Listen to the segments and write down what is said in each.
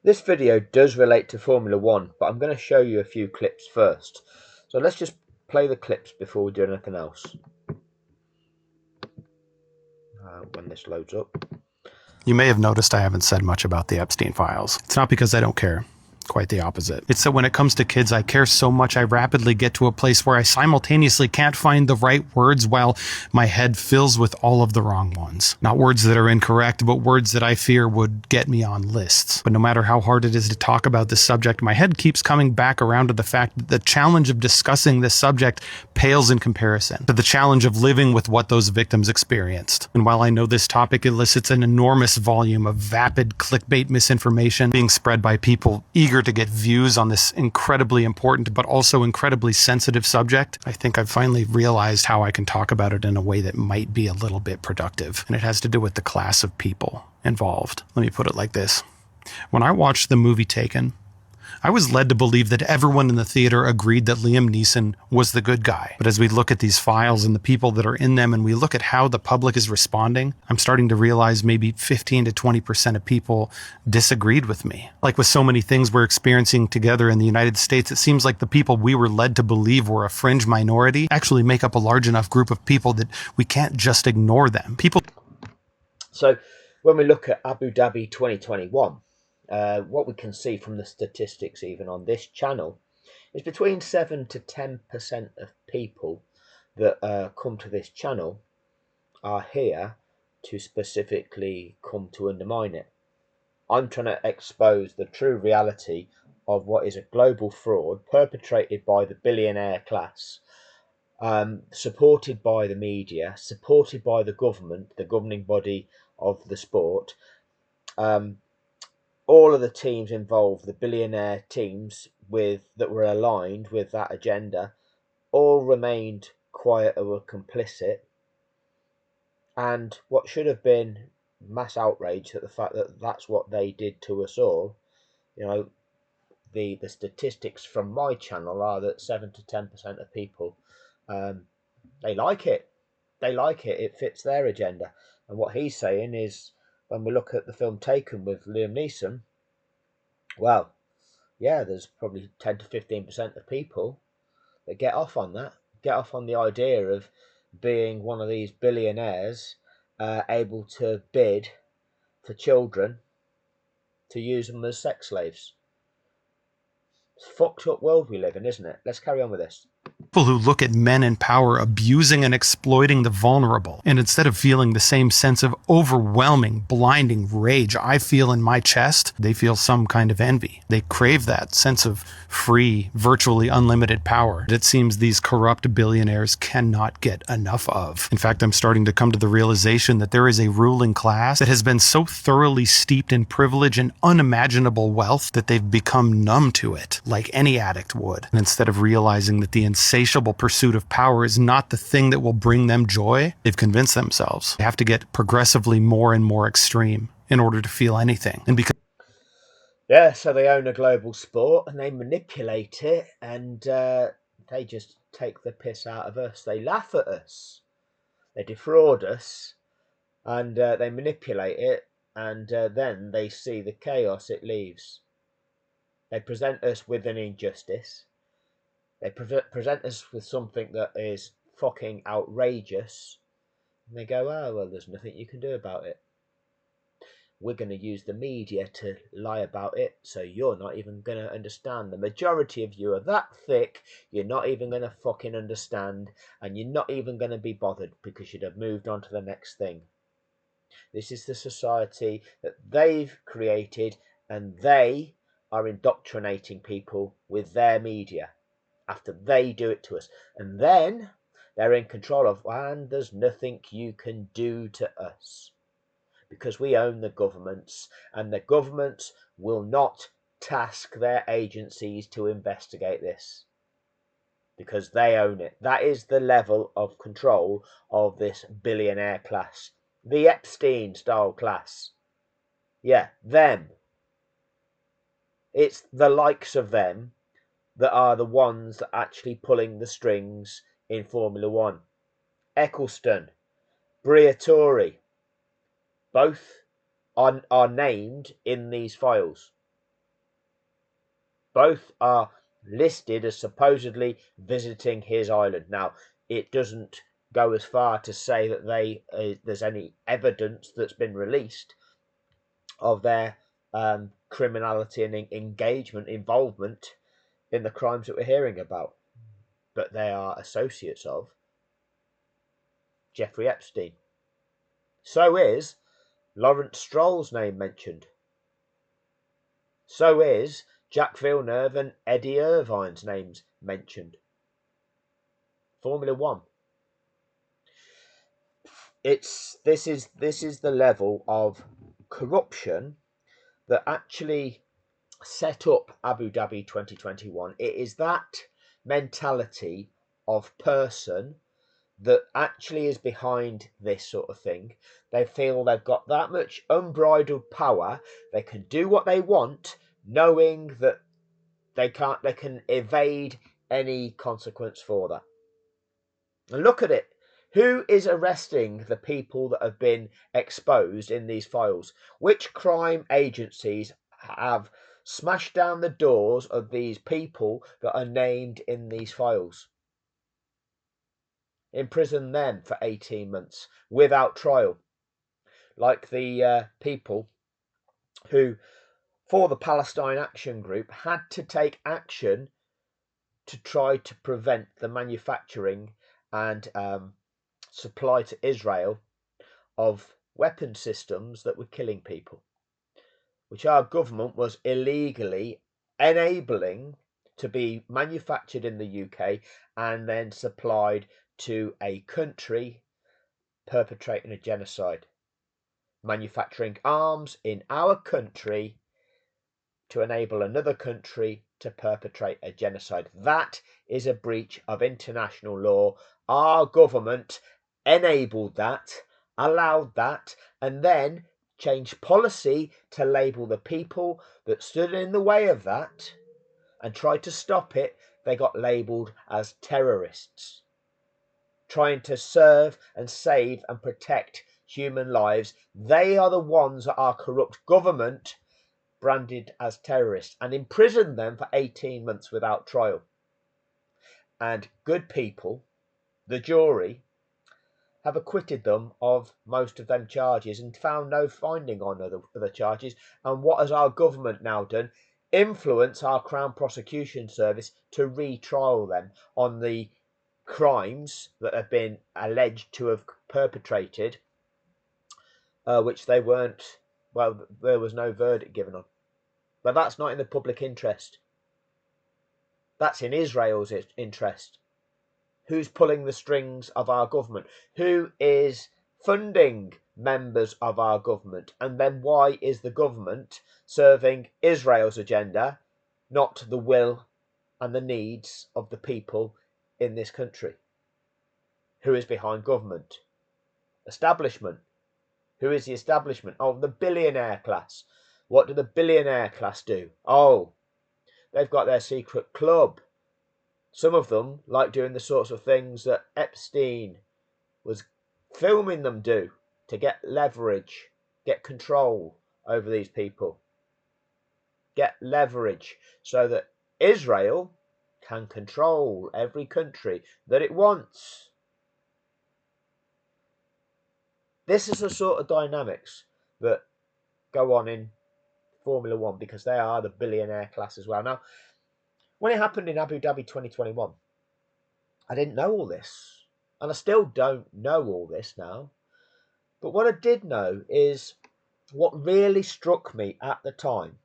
This video does relate to Formula One, but I'm going to show you a few clips first. So let's just play the clips before we do anything else. When this loads up. You may have noticed I haven't said much about the Epstein files. It's not because I don't care. Quite the opposite. It's that when it comes to kids, I care so much I rapidly get to a place where I simultaneously can't find the right words while my head fills with all of the wrong ones. Not words that are incorrect, but words that I fear would get me on lists. But no matter how hard it is to talk about this subject, my head keeps coming back around to the fact that the challenge of discussing this subject pales in comparison to the challenge of living with what those victims experienced. And while I know this topic elicits an enormous volume of vapid clickbait misinformation being spread by people eager to get views on this incredibly important but also incredibly sensitive subject, I think I've finally realized how I can talk about it in a way that might be a little bit productive. And it has to do with the class of people involved. Let me put it like this. When I watched the movie Taken, I was led to believe that everyone in the theater agreed that Liam Neeson was the good guy. But as we look at these files and the people that are in them and we look at how the public is responding, I'm starting to realize maybe 15 to 20% of people disagreed with me. Like with so many things we're experiencing together in the United States, it seems like the people we were led to believe were a fringe minority actually make up a large enough group of people that we can't just ignore them. So when we look at Abu Dhabi 2021, what we can see from the statistics even on this channel is between 7 to 10% of people that come to this channel are here to specifically come to undermine it. I'm trying to expose the true reality of what is a global fraud perpetrated by the billionaire class, supported by the media, supported by the government, the governing body of the sport. All of the teams involved, the billionaire teams that were aligned with that agenda, all remained quiet or were complicit. And what should have been mass outrage at the fact that that's what they did to us all, the statistics from my channel are that 7 to 10% of people, they like it. They like it. It fits their agenda. And what he's saying is, when we look at the film Taken with Liam Neeson, well, yeah, there's probably 10 to 15% of people that get off on that, get off on the idea of being one of these billionaires able to bid for children to use them as sex slaves. It's a fucked up world we live in, isn't it? Let's carry on with this. People who look at men in power abusing and exploiting the vulnerable, and instead of feeling the same sense of overwhelming, blinding rage I feel in my chest, they feel some kind of envy. They crave that sense of free, virtually unlimited power that it seems these corrupt billionaires cannot get enough of. In fact, I'm starting to come to the realization that there is a ruling class that has been so thoroughly steeped in privilege and unimaginable wealth that they've become numb to it, like any addict would. And instead of realizing that the insatiable pursuit of power is not the thing that will bring them joy, they've convinced themselves they have to get progressively more and more extreme in order to feel anything. And because yeah, so they own a global sport and they manipulate it, and they just take the piss out of us. They laugh at us, they defraud us, and they manipulate it, and then they see the chaos it leaves. They present us with an injustice. They present us with something that is fucking outrageous. And they go, oh, well, there's nothing you can do about it. We're going to use the media to lie about it, so you're not even going to understand. The majority of you are that thick, you're not even going to fucking understand, and you're not even going to be bothered because you'd have moved on to the next thing. This is the society that they've created, and they are indoctrinating people with their media after they do it to us. And then they're in control of, and there's nothing you can do to us because we own the governments, and the governments will not task their agencies to investigate this because they own it. That is the level of control of this billionaire class, the Epstein style class. Yeah, them. It's the likes of them that are the ones that are actually pulling the strings in Formula One. Eccleston, Briatore, both are named in these files. Both are listed as supposedly visiting his island. Now, it doesn't go as far to say that there's any evidence that's been released of their criminality and involvement in the crimes that we're hearing about, but they are associates of Jeffrey Epstein. So is Lawrence Stroll's name mentioned. So is Jack Villeneuve and Eddie Irvine's names mentioned. Formula One. This is the level of corruption that actually set up Abu Dhabi 2021. It is that mentality of person that actually is behind this sort of thing. They feel they've got that much unbridled power. They can do what they want, knowing that they can evade any consequence for that. And look at it. Who is arresting the people that have been exposed in these files? Which crime agencies have smashed down the doors of these people that are named in these files? Imprison them for 18 months without trial. Like the people who, for the Palestine Action Group, had to take action to try to prevent the manufacturing and supply to Israel of weapon systems that were killing people, which our government was illegally enabling to be manufactured in the UK and then supplied to a country perpetrating a genocide, manufacturing arms in our country to enable another country to perpetrate a genocide. That is a breach of international law. Our government enabled that, allowed that, and then changed policy to label the people that stood in the way of that and tried to stop it. They got labelled as terrorists, trying to serve and save and protect human lives. They are the ones that our corrupt government branded as terrorists and imprisoned them for 18 months without trial. And good people, the jury, have acquitted them of most of them charges and found no finding on other charges. And what has our government now done? Influence our Crown Prosecution Service to retrial them on the crimes that have been alleged to have perpetrated, which they weren't, well, there was no verdict given on. But that's not in the public interest. That's in Israel's interest. Who's pulling the strings of our government? Who is funding members of our government? And then why is the government serving Israel's agenda, not the will and the needs of the people in this country? Who is behind government? Establishment. Who is the establishment? Oh, the billionaire class. What do the billionaire class do? Oh, they've got their secret club. Some of them like doing the sorts of things that Epstein was filming them do to get leverage, get control over these people. Get leverage so that Israel can control every country that it wants. This is the sort of dynamics that go on in Formula One because they are the billionaire class as well. Now, when it happened in Abu Dhabi 2021, I didn't know all this. And I still don't know all this now. But what I did know is what really struck me at the time,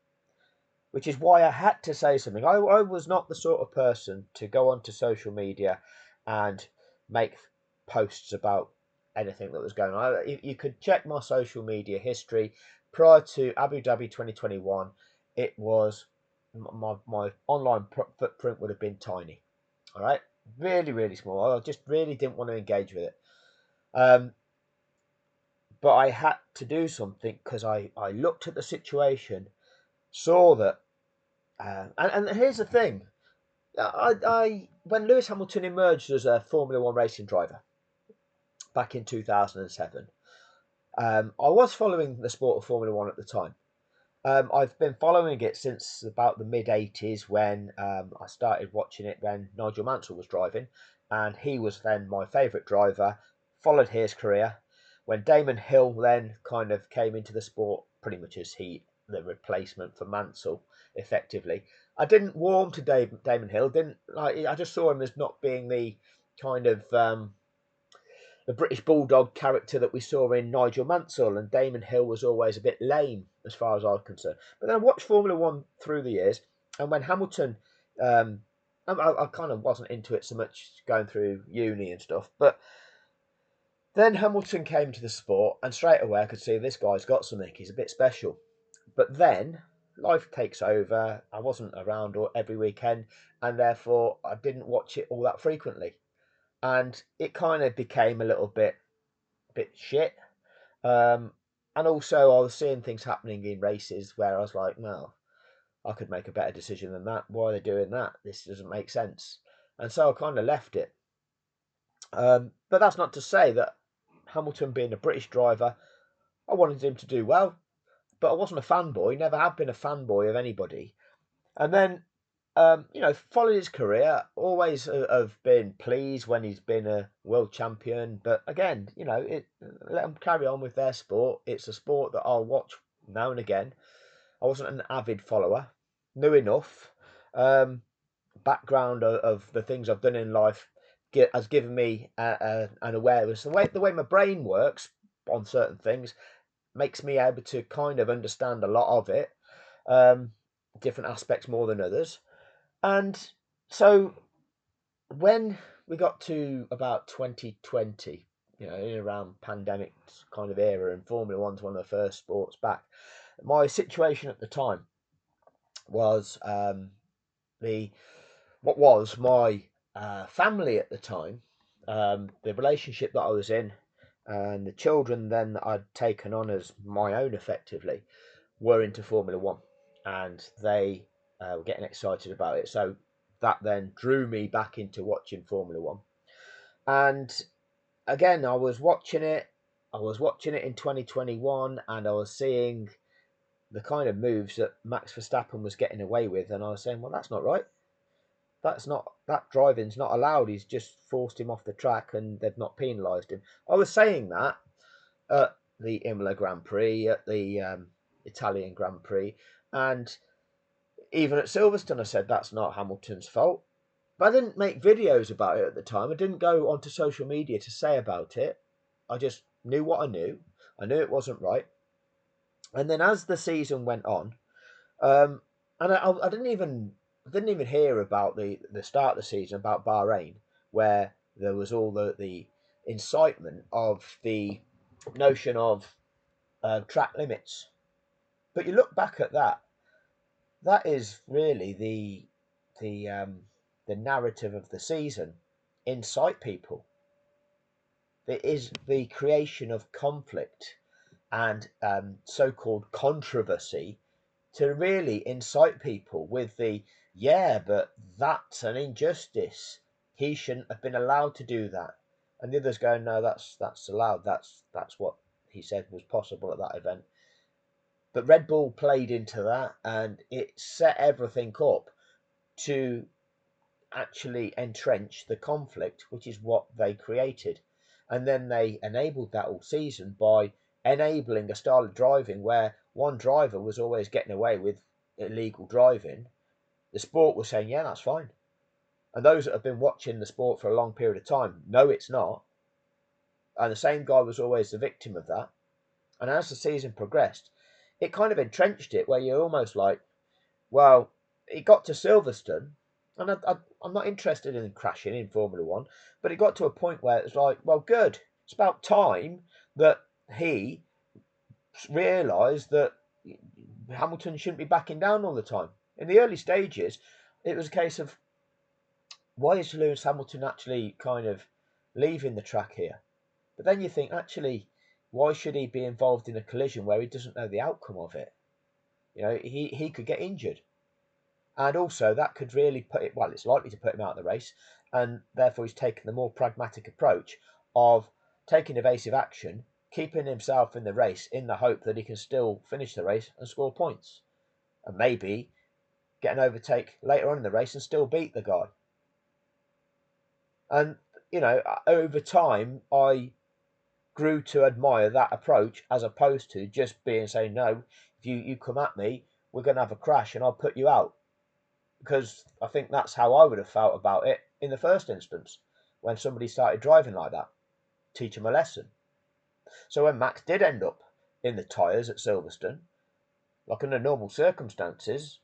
which is why I had to say something. I was not the sort of person to go onto social media and make posts about anything that was going on. You could check my social media history prior to Abu Dhabi 2021. It was my online footprint would have been tiny. All right, really, really small. I just really didn't want to engage with it. But I had to do something because I looked at the situation, saw that, and here's the thing. I when Lewis Hamilton emerged as a Formula One racing driver back in 2007, I was following the sport of Formula One at the time, I've been following it since about the mid '80s when I started watching it when Nigel Mansell was driving, and he was then my favourite driver. Followed his career when Damon Hill then kind of came into the sport, pretty much as the replacement for Mansell, effectively. I didn't warm to Damon Hill. Didn't like. I just saw him as not being the kind of the British Bulldog character that we saw in Nigel Mansell, and Damon Hill was always a bit lame as far as I was concerned. But then I watched Formula One through the years, and when Hamilton, um, I kind of wasn't into it so much going through uni and stuff, but then Hamilton came to the sport, and straight away I could see this guy's got something. He's a bit special. But then life takes over. I wasn't around every weekend, and therefore I didn't watch it all that frequently, and it kind of became a little bit shit. Um, and also, I was seeing things happening in races where I was like, no, I could make a better decision than that. Why are they doing that? This doesn't make sense. And so I kind of left it. But that's not to say that Hamilton, being a British driver, I wanted him to do well, but I wasn't a fanboy, never have been a fanboy of anybody. And then, followed his career, always have been pleased when he's been a world champion. But again, let them carry on with their sport. It's a sport that I'll watch now and again. I wasn't an avid follower, knew enough. Um, Background of the things I've done in life has given me an awareness. The way my brain works on certain things makes me able to kind of understand a lot of it, um, different aspects more than others. And so when we got to about 2020, in around pandemic kind of era, and Formula One's one of the first sports back, my situation at the time was the what was my family at the time, the relationship that I was in, and the children then that I'd taken on as my own effectively were into Formula One, and they were getting excited about it. So that then drew me back into watching Formula One. And again, I was watching it. I was watching it in 2021, and I was seeing the kind of moves that Max Verstappen was getting away with, and I was saying, well, that's not right. That driving's not allowed. He's just forced him off the track, and they've not penalised him. I was saying that at the Imola Grand Prix, at the Italian Grand Prix, and even at Silverstone, I said that's not Hamilton's fault. But I didn't make videos about it at the time. I didn't go onto social media to say about it. I just knew what I knew. I knew it wasn't right. And then as the season went on, um, and I didn't even hear about the start of the season about Bahrain, where there was all the incitement of the notion of track limits. But you look back at that, that is really the narrative of the season. Incite people. It is the creation of conflict and so-called controversy to really incite people with yeah, but that's an injustice. He shouldn't have been allowed to do that. And the others go, no, that's allowed. That's what he said was possible at that event. But Red Bull played into that, and it set everything up to actually entrench the conflict, which is what they created. And then they enabled that all season by enabling a style of driving where one driver was always getting away with illegal driving. The sport was saying, yeah, that's fine. And those that have been watching the sport for a long period of time know it's not. And the same guy was always the victim of that. And as the season progressed, it kind of entrenched it where you're almost like, well, it got to Silverstone, and I'm not interested in crashing in Formula One, but it got to a point where it's like, well, good. It's about time that he realised that Hamilton shouldn't be backing down all the time. In the early stages, it was a case of why is Lewis Hamilton actually kind of leaving the track here? But then you think, actually, why should he be involved in a collision where he doesn't know the outcome of it? He could get injured. And also, that could really it's likely to put him out of the race. And therefore, he's taken the more pragmatic approach of taking evasive action keeping himself in the race in the hope that he can still finish the race and score points, and maybe get an overtake later on in the race and still beat the guy. And, over time, I grew to admire that approach as opposed to just being saying, no, if you come at me, we're going to have a crash and I'll put you out. Because I think that's how I would have felt about it in the first instance when somebody started driving like that. Teach them a lesson. So when Max did end up in the tyres at Silverstone, like under normal circumstances,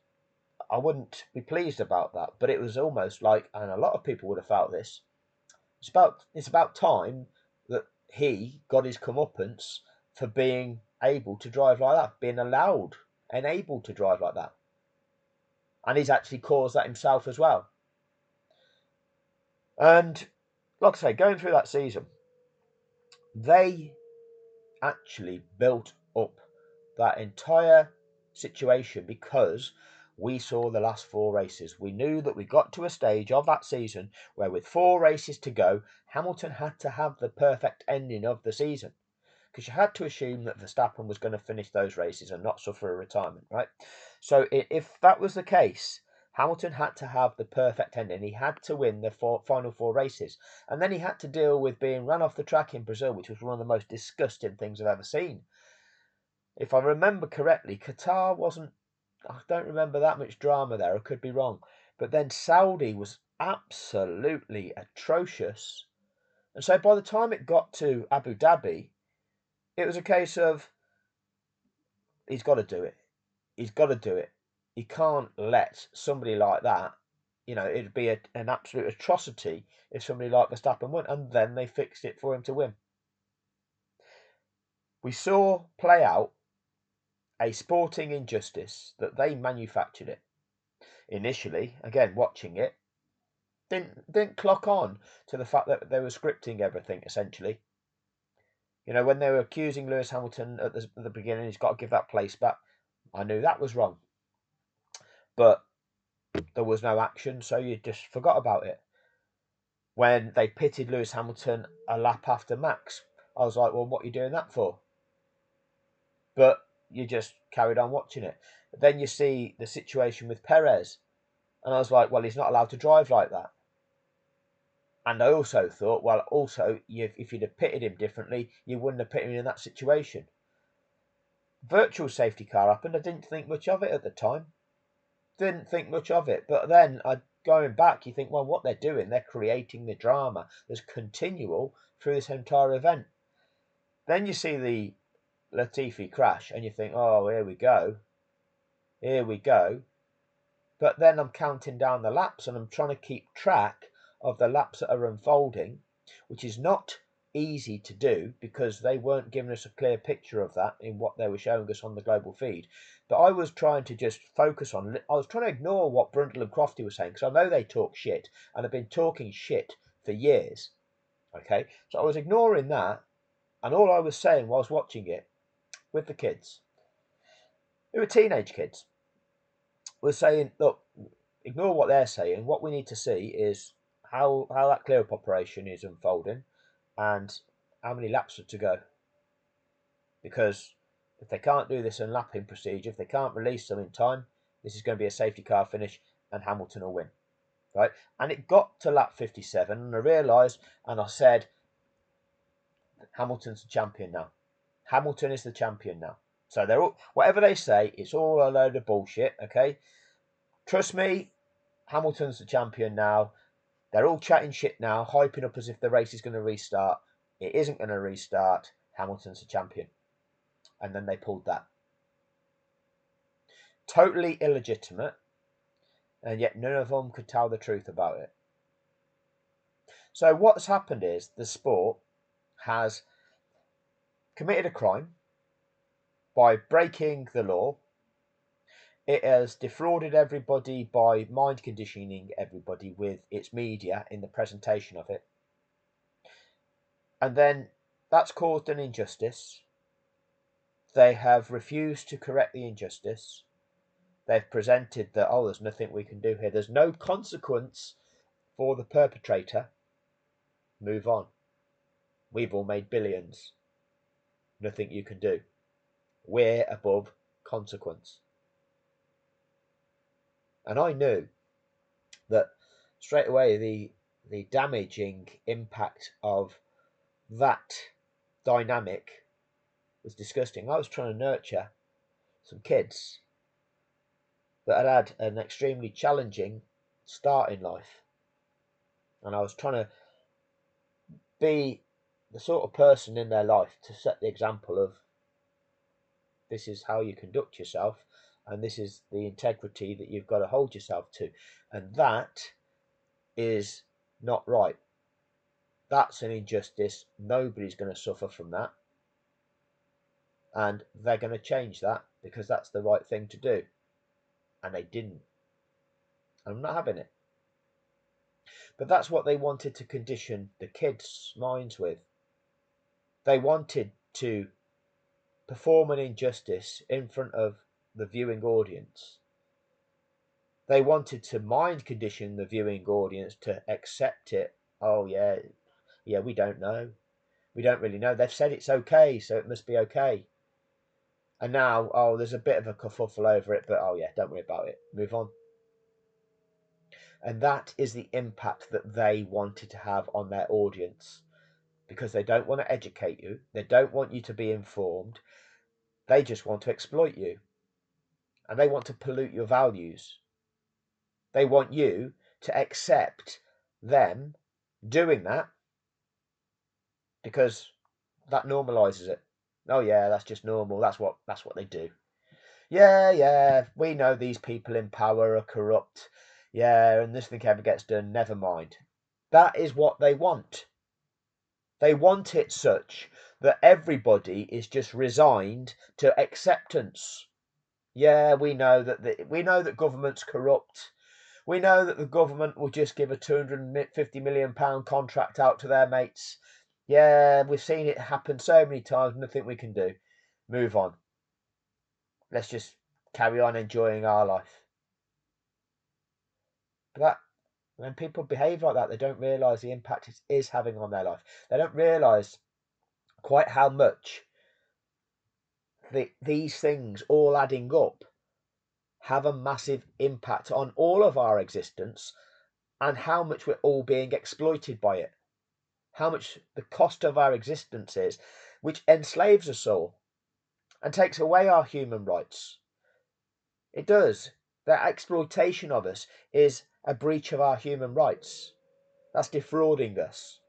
I wouldn't be pleased about that. But it was almost like, and a lot of people would have felt this, it's about time that he got his comeuppance for being able to drive like that, being allowed and able to drive like that. And he's actually caused that himself as well. And like I say, going through that season, they actually built up that entire situation because we saw the last 4 races. We knew that we got to a stage of that season where with 4 races to go, Hamilton had to have the perfect ending of the season. Because you had to assume that Verstappen was going to finish those races and not suffer a retirement, right? So if that was the case, Hamilton had to have the perfect ending. He had to win the final 4 races. And then he had to deal with being run off the track in Brazil, which was one of the most disgusting things I've ever seen. If I remember correctly, Qatar wasn't, I don't remember that much drama there. I could be wrong. But then Saudi was absolutely atrocious. And so by the time it got to Abu Dhabi, it was a case of, he's got to do it. He's got to do it. He can't let somebody like that, it'd be an absolute atrocity if somebody like Verstappen won. And then they fixed it for him to win. We saw play out a sporting injustice that they manufactured it. Initially, again, watching it, didn't clock on to the fact that they were scripting everything, essentially. When they were accusing Lewis Hamilton at the beginning, he's got to give that place back. I knew that was wrong. But there was no action, so you just forgot about it. When they pitted Lewis Hamilton a lap after Max, I was like, well, what are you doing that for? But you just carried on watching it. Then you see the situation with Perez, and I was like, well, he's not allowed to drive like that. And I also thought, well, if you'd have pitted him differently, you wouldn't have put him in that situation. Virtual safety car happened. I didn't think much of it at the time. Didn't think much of it. But then, going back, you think, well, what they're doing, they're creating the drama that's continual through this entire event. Then you see the Latifi crash, and you think, oh, here we go. Here we go. But then I'm counting down the laps and I'm trying to keep track of the laps that are unfolding, which is not easy to do because they weren't giving us a clear picture of that in what they were showing us on the global feed. But I was trying to just focus on, I was trying to ignore what Brundle and Crofty were saying because I know they talk shit and have been talking shit for years. Okay, so I was ignoring that, and all I was saying while I was watching it with the kids, who were teenage kids, was saying, look, ignore what they're saying. What we need to see is how that clear up operation is unfolding and how many laps are to go. Because if they can't do this in lapping procedure, if they can't release them in time, this is going to be a safety car finish and Hamilton will win. Right? And it got to lap 57 and I realised and I said, Hamilton's the champion now. Hamilton is the champion now. So they're all, whatever they say, it's all a load of bullshit, okay? Trust me, Hamilton's the champion now. They're all chatting shit now, hyping up as if the race is going to restart. It isn't going to restart. Hamilton's the champion. And then they pulled that. Totally illegitimate. And yet none of them could tell the truth about it. So what's happened is the sport has committed a crime by breaking the law. It has defrauded everybody by mind conditioning everybody with its media in the presentation of it. And then that's caused an injustice. They have refused to correct the injustice. They've presented that, oh, there's nothing we can do here. There's no consequence for the perpetrator. Move on. We've all made billions. nothing you can do. We're above consequence. And I knew that straight away the damaging impact of that dynamic was disgusting. I was trying to nurture some kids that had had an extremely challenging start in life, and I was trying to be the sort of person in their life to set the example of this is how you conduct yourself, and this is the integrity that you've got to hold yourself to, and that is not right. That's an injustice. Nobody's going to suffer from that, and they're going to change that because that's the right thing to do, and they didn't. I'm not having it. But that's what they wanted to condition the kids' minds with. They wanted to perform an injustice in front of the viewing audience. They wanted to mind condition the viewing audience to accept it. Oh, yeah, we don't know. We don't really know. They've said it's okay, so it must be okay. And now, oh, there's a bit of a kerfuffle over it, but oh, yeah, don't worry about it. Move on. And that is the impact that they wanted to have on their audience, because they don't want to educate you. They don't want you to be informed. They just want to exploit you. And they want to pollute your values. They want you to accept them doing that because that normalizes it. Oh yeah, that's just normal. That's what they do. Yeah, we know these people in power are corrupt. Yeah, and nothing ever gets done. Never mind. That is what they want. They want it such that everybody is just resigned to acceptance. Yeah, we know that government's corrupt. We know that the government will just give a £250 million contract out to their mates. Yeah, we've seen it happen so many times. Nothing we can do. Move on. Let's just carry on enjoying our life. But that, when people behave like that, they don't realise the impact it is having on their life. They don't realise quite how much these things all adding up have a massive impact on all of our existence, and how much we're all being exploited by it. How much the cost of our existence is, which enslaves us all and takes away our human rights. It does. That exploitation of us is a breach of our human rights. That's defrauding us.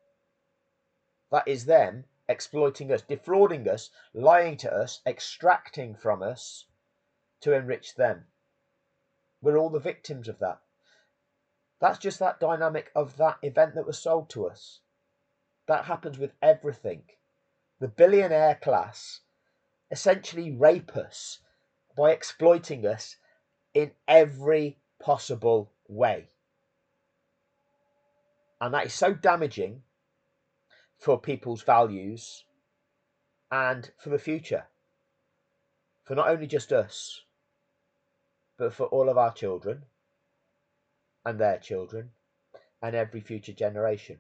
That is them exploiting us, defrauding us, lying to us, extracting from us to enrich them. We're all the victims of that. That's just that dynamic of that event that was sold to us. That happens with everything. The billionaire class essentially rape us by exploiting us in every possible way. And that is so damaging for people's values and for the future. For not only just us, but for all of our children and their children and every future generation.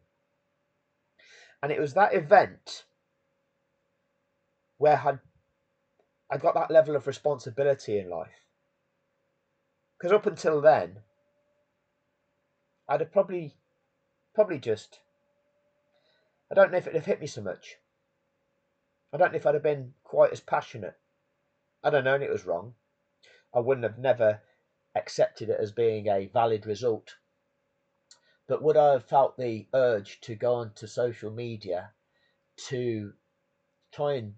And it was that event where I got that level of responsibility in life. Because up until then, I'd have probably just, I don't know if it'd have hit me so much. I don't know if I'd have been quite as passionate. I'd have known it was wrong. I wouldn't have never accepted it as being a valid result. But would I have felt the urge to go onto social media to try and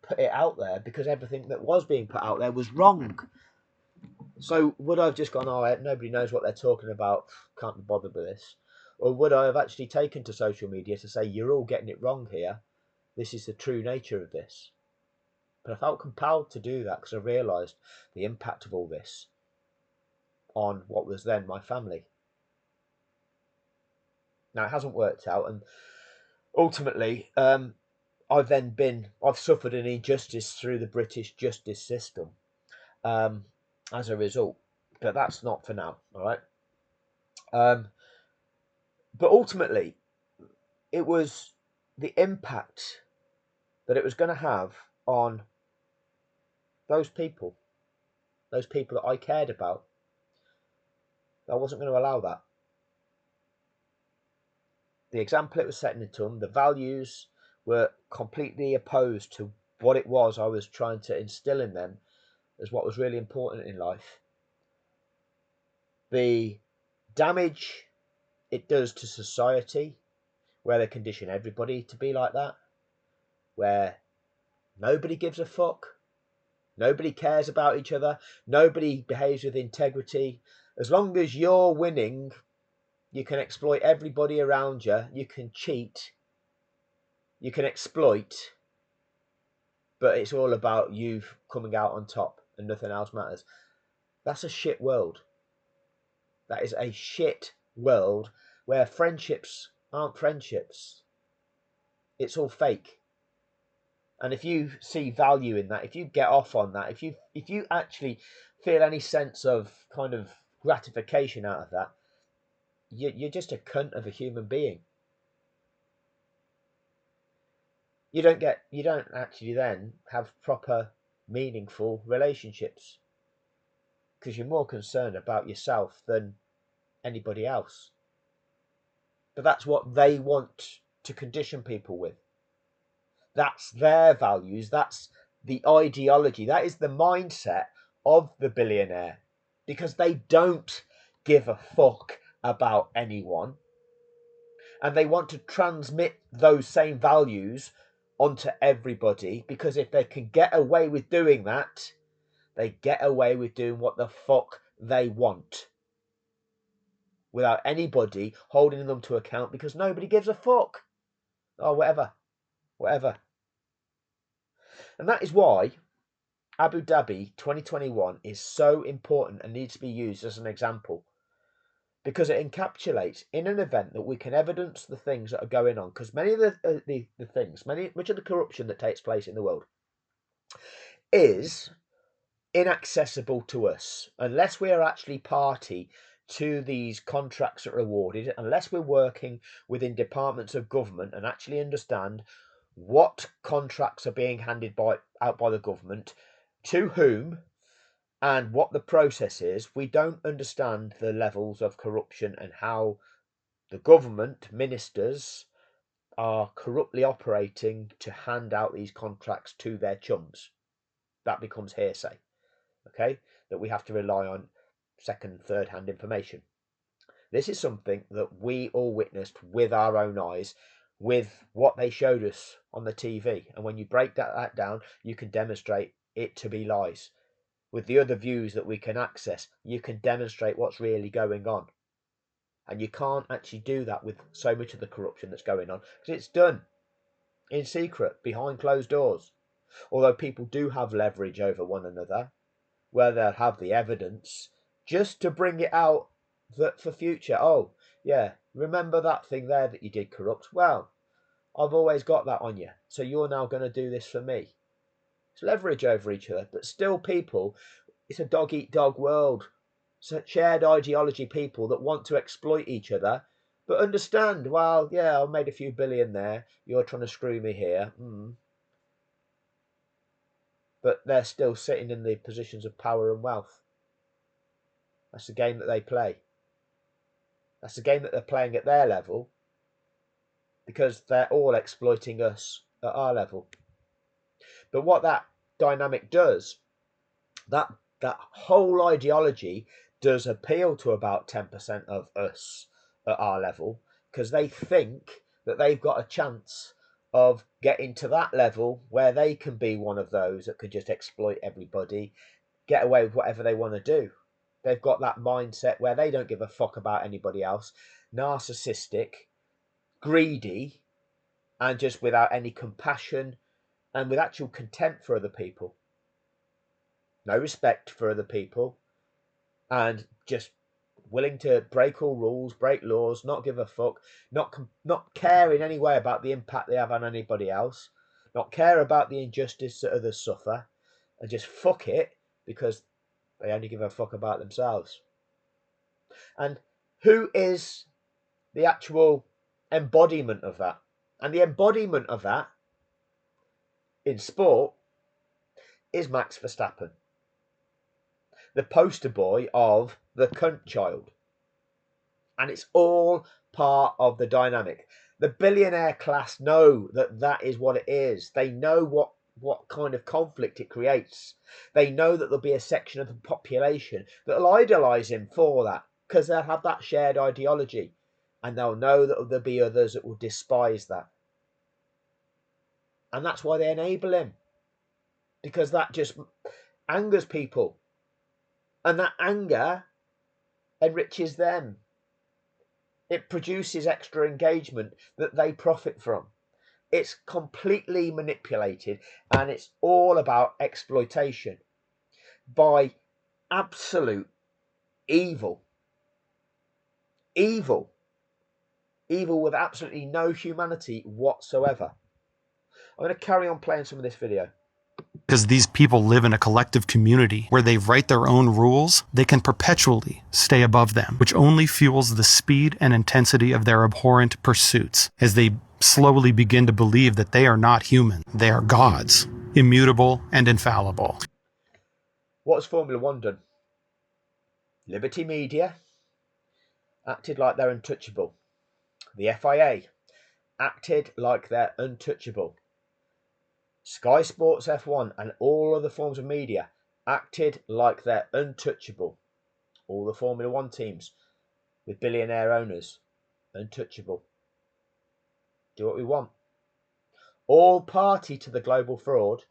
put it out there, because everything that was being put out there was wrong? So would I have just gone, oh, nobody knows what they're talking about, can't be bothered with this? Or would I have actually taken to social media to say, you're all getting it wrong here, this is the true nature of this? But I felt compelled to do that because I realised the impact of all this on what was then my family. Now, it hasn't worked out, and ultimately, I've suffered an injustice through the British justice system as a result. But that's not for now, all right? But ultimately, it was the impact that it was going to have on those people that I cared about. I wasn't going to allow that. The example it was setting into them, the values were completely opposed to what it was I was trying to instill in them as what was really important in life. The damage it does to society, where they condition everybody to be like that, where nobody gives a fuck, nobody cares about each other, nobody behaves with integrity. As long as you're winning, you can exploit everybody around you, you can cheat, you can exploit, but it's all about you coming out on top and nothing else matters. That's a shit world. That is a shit world where friendships aren't friendships. It's all fake. And if you see value in that, if you get off on that, if you actually feel any sense of kind of gratification out of that, you're just a cunt of a human being. You don't actually then have proper meaningful relationships because you're more concerned about yourself than anybody else. But that's what they want to condition people with. That's their values. That's the ideology. That is the mindset of the billionaire, because they don't give a fuck about anyone. And they want to transmit those same values onto everybody, because if they can get away with doing that, they get away with doing what the fuck they want without anybody holding them to account, because nobody gives a fuck. Oh, whatever. And that is why Abu Dhabi 2021 is so important and needs to be used as an example, because it encapsulates in an event that we can evidence the things that are going on. Because many of the things, much of the corruption that takes place in the world is inaccessible to us unless we are actually party to these contracts that are awarded, unless we're working within departments of government and actually understand what contracts are being handed out by the government, to whom, and what the process is. We don't understand the levels of corruption and how the government ministers are corruptly operating to hand out these contracts to their chums. That becomes hearsay, okay? That we have to rely on second, third hand information. This is something that we all witnessed with our own eyes, with what they showed us on the TV. And when you break that down, you can demonstrate it to be lies. With the other views that we can access, you can demonstrate what's really going on. And you can't actually do that with so much of the corruption that's going on, because it's done in secret, behind closed doors. Although people do have leverage over one another, where they'll have the evidence just to bring it out that for future. Oh, yeah, remember that thing there that you did corrupt? Well, I've always got that on you, so you're now going to do this for me. It's leverage over each other, but still people, it's a dog eat dog world. It's a shared ideology, people that want to exploit each other, but understand, well, yeah, I made a few billion there, you're trying to screw me here. But they're still sitting in the positions of power and wealth. That's the game that they play. That's the game that they're playing at their level, because they're all exploiting us at our level. But what that dynamic does, that whole ideology does appeal to about 10% of us at our level, because they think that they've got a chance of getting to that level where they can be one of those that could just exploit everybody, get away with whatever they want to do. They've got that mindset where they don't give a fuck about anybody else, narcissistic, greedy, and just without any compassion and with actual contempt for other people. No respect for other people, and just willing to break all rules, break laws, not give a fuck, not care in any way about the impact they have on anybody else, not care about the injustice that others suffer, and just fuck it because they only give a fuck about themselves. And who is the actual embodiment of that? And the embodiment of that in sport is Max Verstappen, the poster boy of the cunt child. And it's all part of the dynamic. The billionaire class know that that is what it is. They know what kind of conflict it creates. They know that there'll be a section of the population that'll idolise him for that, because they'll have that shared ideology. And they'll know that there'll be others that will despise that. And that's why they enable him. Because that just angers people. And that anger enriches them. It produces extra engagement that they profit from. It's completely manipulated, and it's all about exploitation by absolute evil. Evil. Evil with absolutely no humanity whatsoever. I'm going to carry on playing some of this video. Because these people live in a collective community where they write their own rules, they can perpetually stay above them, which only fuels the speed and intensity of their abhorrent pursuits as they slowly begin to believe that they are not human, they are gods, immutable and infallible. What's Formula One done? Liberty Media acted like they're untouchable. The FIA acted like they're untouchable. Sky Sports F1 and all other forms of media acted like they're untouchable. All the Formula One teams with billionaire owners, untouchable. Do what we want. All party to the global fraud,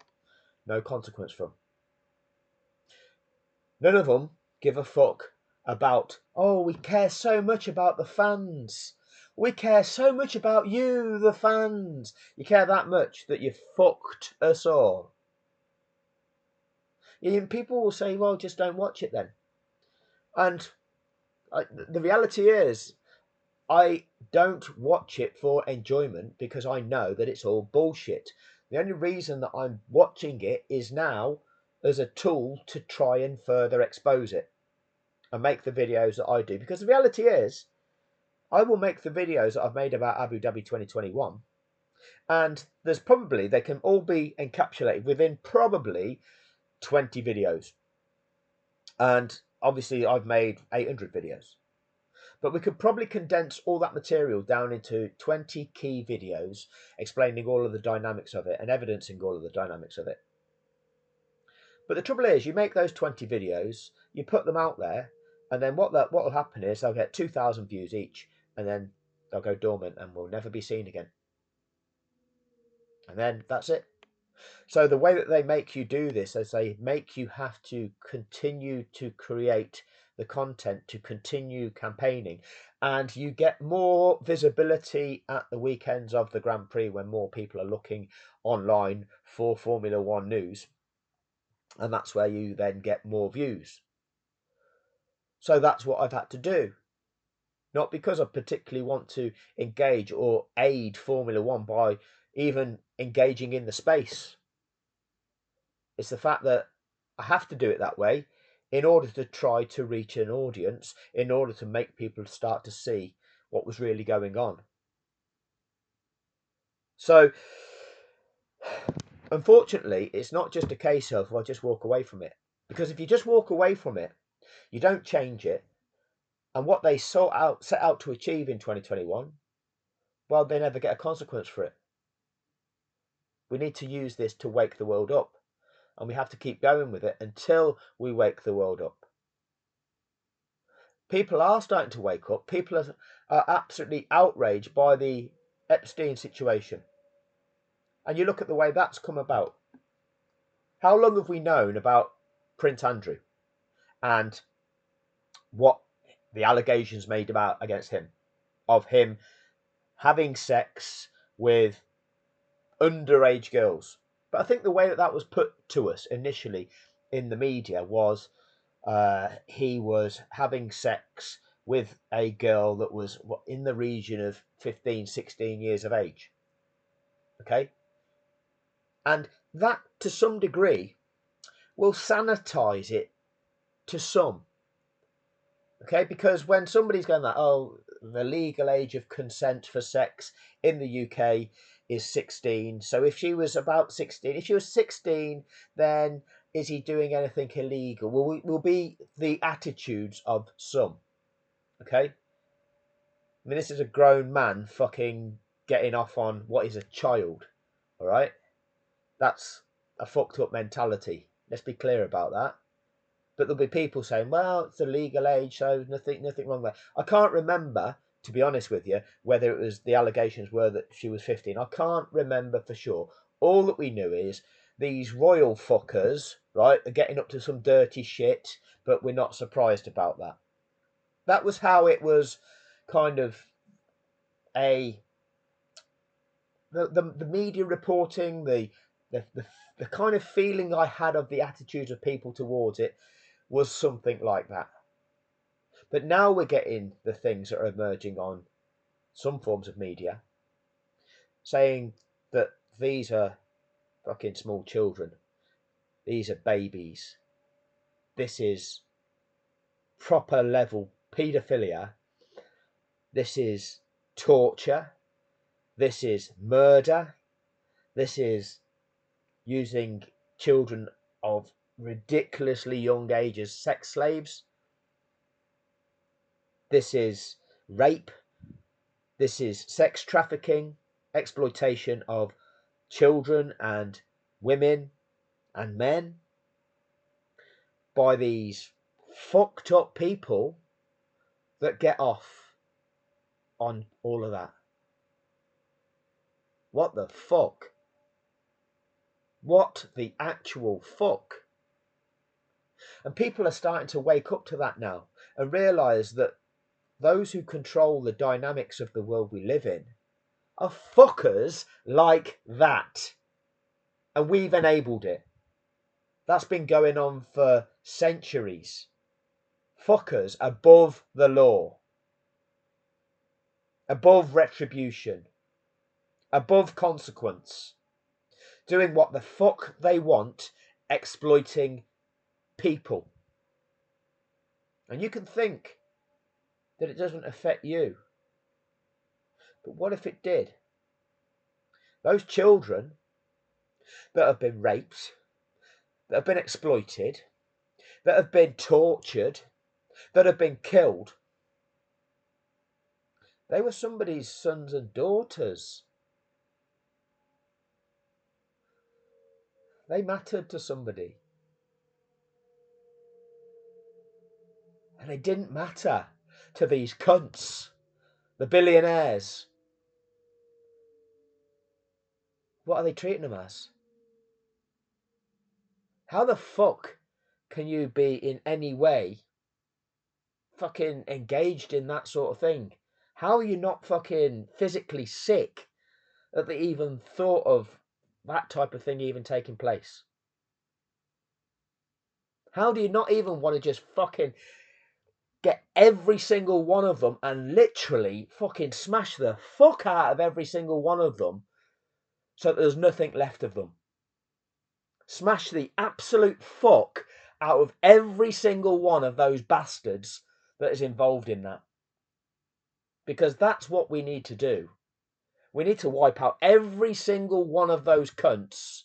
no consequence from. None of them give a fuck about, oh, we care so much about the fans. We care so much about you, the fans. You care that much that you fucked us all. And people will say, well, just don't watch it then. And the reality is, I don't watch it for enjoyment because I know that it's all bullshit. The only reason that I'm watching it is now as a tool to try and further expose it and make the videos that I do. Because the reality is, I will make the videos that I've made about Abu Dhabi 2021, and there's probably, they can all be encapsulated within probably 20 videos. And obviously I've made 800 videos. But we could probably condense all that material down into 20 key videos explaining all of the dynamics of it and evidencing all of the dynamics of it. But the trouble is, you make those 20 videos, you put them out there, and then what will happen is they'll get 2,000 views each, and then they'll go dormant and will never be seen again. And then that's it. So the way that they make you do this is they make you have to continue to create the content, to continue campaigning, and you get more visibility at the weekends of the Grand Prix when more people are looking online for Formula One news, and that's where you then get more views. So that's what I've had to do. Not because I particularly want to engage or aid Formula One by even engaging in the space. It's the fact that I have to do it that way in order to try to reach an audience, in order to make people start to see what was really going on. So, unfortunately, it's not just a case of, well, just walk away from it. Because if you just walk away from it, you don't change it, and what they set out to achieve in 2021, well, they never get a consequence for it. We need to use this to wake the world up, and we have to keep going with it until we wake the world up. People are starting to wake up. People are absolutely outraged by the Epstein situation. And you look at the way that's come about. How long have we known about Prince Andrew and what the allegations made against him, of him having sex with underage girls? But I think the way that was put to us initially in the media was he was having sex with a girl that was in the region of 15, 16 years of age. Okay? And that, to some degree, will sanitize it to some. Okay? Because when somebody's going like, oh, the legal age of consent for sex in the UK is 16. So if she was about 16, if she was 16, then is he doing anything illegal? Will be the attitudes of some. Okay? I mean, this is a grown man fucking getting off on what is a child. All right? That's a fucked up mentality. Let's be clear about that. But there'll be people saying, well, it's a legal age, so nothing wrong there. I can't remember, to be honest with you, whether it was the allegations were that she was 15. I can't remember for sure. All that we knew is these royal fuckers, right, are getting up to some dirty shit, but we're not surprised about that. That was how it was kind of a the media reporting, the the kind of feeling I had of the attitudes of people towards it was something like that. But now we're getting the things that are emerging on some forms of media saying that these are fucking small children. These are babies. This is proper level paedophilia. This is torture. This is murder. This is using children of ridiculously young age as sex slaves. This is rape. This is sex trafficking, exploitation of children and women and men by these fucked up people that get off on all of that. What the fuck? What the actual fuck? And people are starting to wake up to that now and realise that those who control the dynamics of the world we live in are fuckers like that. And we've enabled it. That's been going on for centuries. Fuckers above the law, above retribution, above consequence, doing what the fuck they want, exploiting people. And you can think that it doesn't affect you. But what if it did? Those children that have been raped, that have been exploited, that have been tortured, that have been killed, they were somebody's sons and daughters. They mattered to somebody. And they didn't matter to these cunts, the billionaires. What are they treating them as? How the fuck can you be in any way fucking engaged in that sort of thing? How are you not fucking physically sick at the even thought of that type of thing even taking place? How do you not even want to just fucking get every single one of them and literally fucking smash the fuck out of every single one of them so that there's nothing left of them? Smash the absolute fuck out of every single one of those bastards that is involved in that. Because that's what we need to do. We need to wipe out every single one of those cunts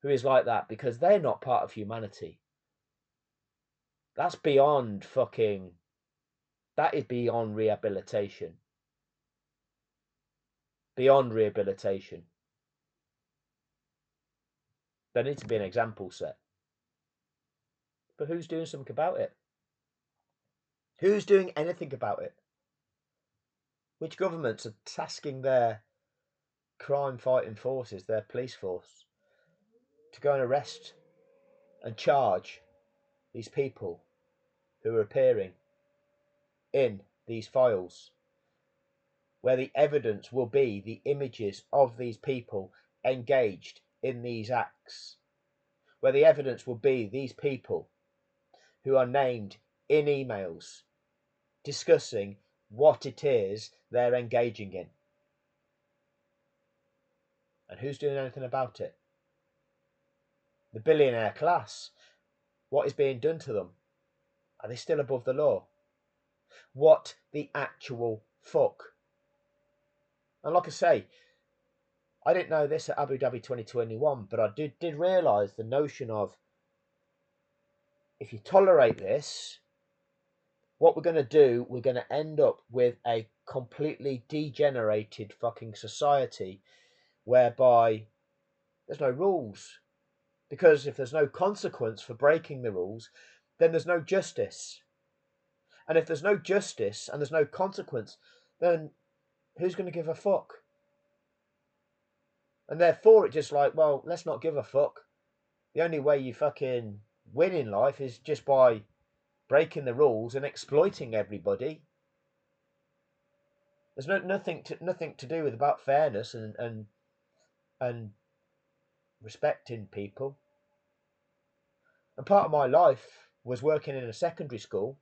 who is like that, because they're not part of humanity. That's beyond fucking... That is beyond rehabilitation. Beyond rehabilitation. There needs to be an example set. But who's doing something about it? Who's doing anything about it? Which governments are tasking their crime fighting forces, their police force, to go and arrest and charge these people who are appearing in these files, where the evidence will be the images of these people engaged in these acts, where the evidence will be these people who are named in emails discussing what it is they're engaging in. And who's doing anything about it? The billionaire class. What is being done to them? Are they still above the law? What the actual fuck? And like I say, I didn't know this at Abu Dhabi 2021, but I did realise the notion of, if you tolerate this, what we're going to do, we're going to end up with a completely degenerated fucking society whereby there's no rules. Because if there's no consequence for breaking the rules, then there's no justice. And if there's no justice and there's no consequence, then who's going to give a fuck? And therefore, it's just like, well, let's not give a fuck. The only way you fucking win in life is just by breaking the rules and exploiting everybody. There's nothing to do with about fairness and respecting people. And part of my life was working in a secondary school,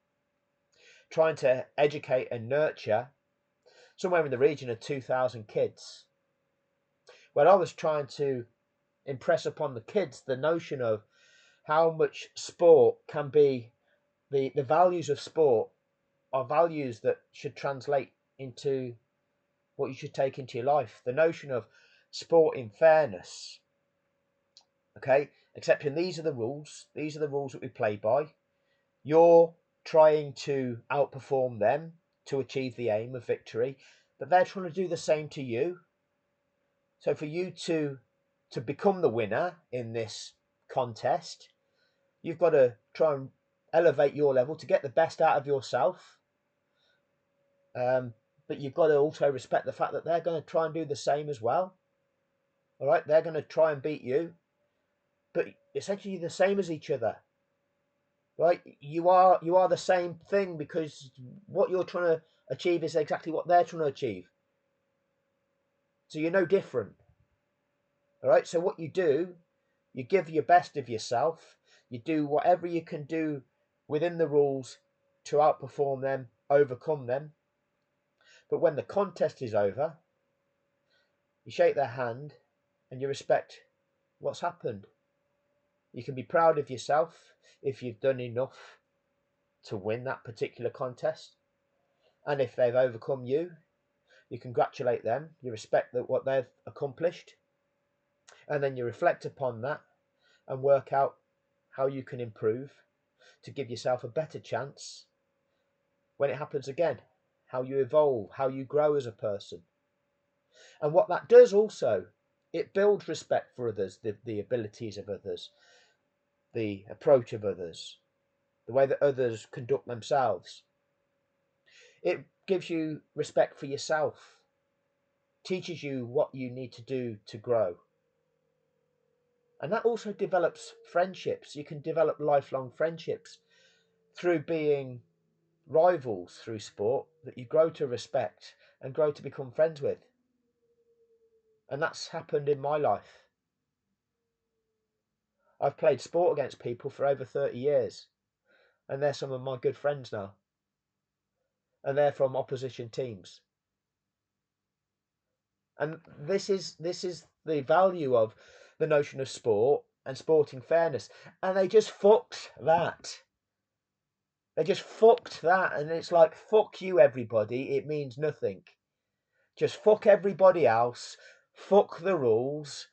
trying to educate and nurture somewhere in the region of 2,000 kids, where I was trying to impress upon the kids the notion of how much sport can be, the values of sport are values that should translate into what you should take into your life. The notion of sport in fairness. Okay, excepting these are the rules that we play by. You're trying to outperform them to achieve the aim of victory, but they're trying to do the same to you. So for you to become the winner in this contest, you've got to try and elevate your level to get the best out of yourself. But you've got to also respect the fact that they're going to try and do the same as well. All right, they're going to try and beat you, but essentially the same as each other. Right, you are the same thing, because what you're trying to achieve is exactly what they're trying to achieve. So you're no different. All right, so what you do, you give your best of yourself. You do whatever you can do within the rules to outperform them, overcome them. But when the contest is over, you shake their hand and you respect what's happened. You can be proud of yourself if you've done enough to win that particular contest. And if they've overcome you, you congratulate them, you respect what they've accomplished, and then you reflect upon that and work out how you can improve to give yourself a better chance when it happens again, how you evolve, how you grow as a person. And what that does also, it builds respect for others, the abilities of others, the approach of others, the way that others conduct themselves. It gives you respect for yourself, teaches you what you need to do to grow. And that also develops friendships. You can develop lifelong friendships through being rivals through sport that you grow to respect and grow to become friends with. And that's happened in my life. I've played sport against people for over 30 years, and they're some of my good friends now. And they're from opposition teams. And this is the value of the notion of sport and sporting fairness. And they just fucked that. They just fucked that. And it's like, fuck you, everybody. It means nothing. Just fuck everybody else. Fuck the rules.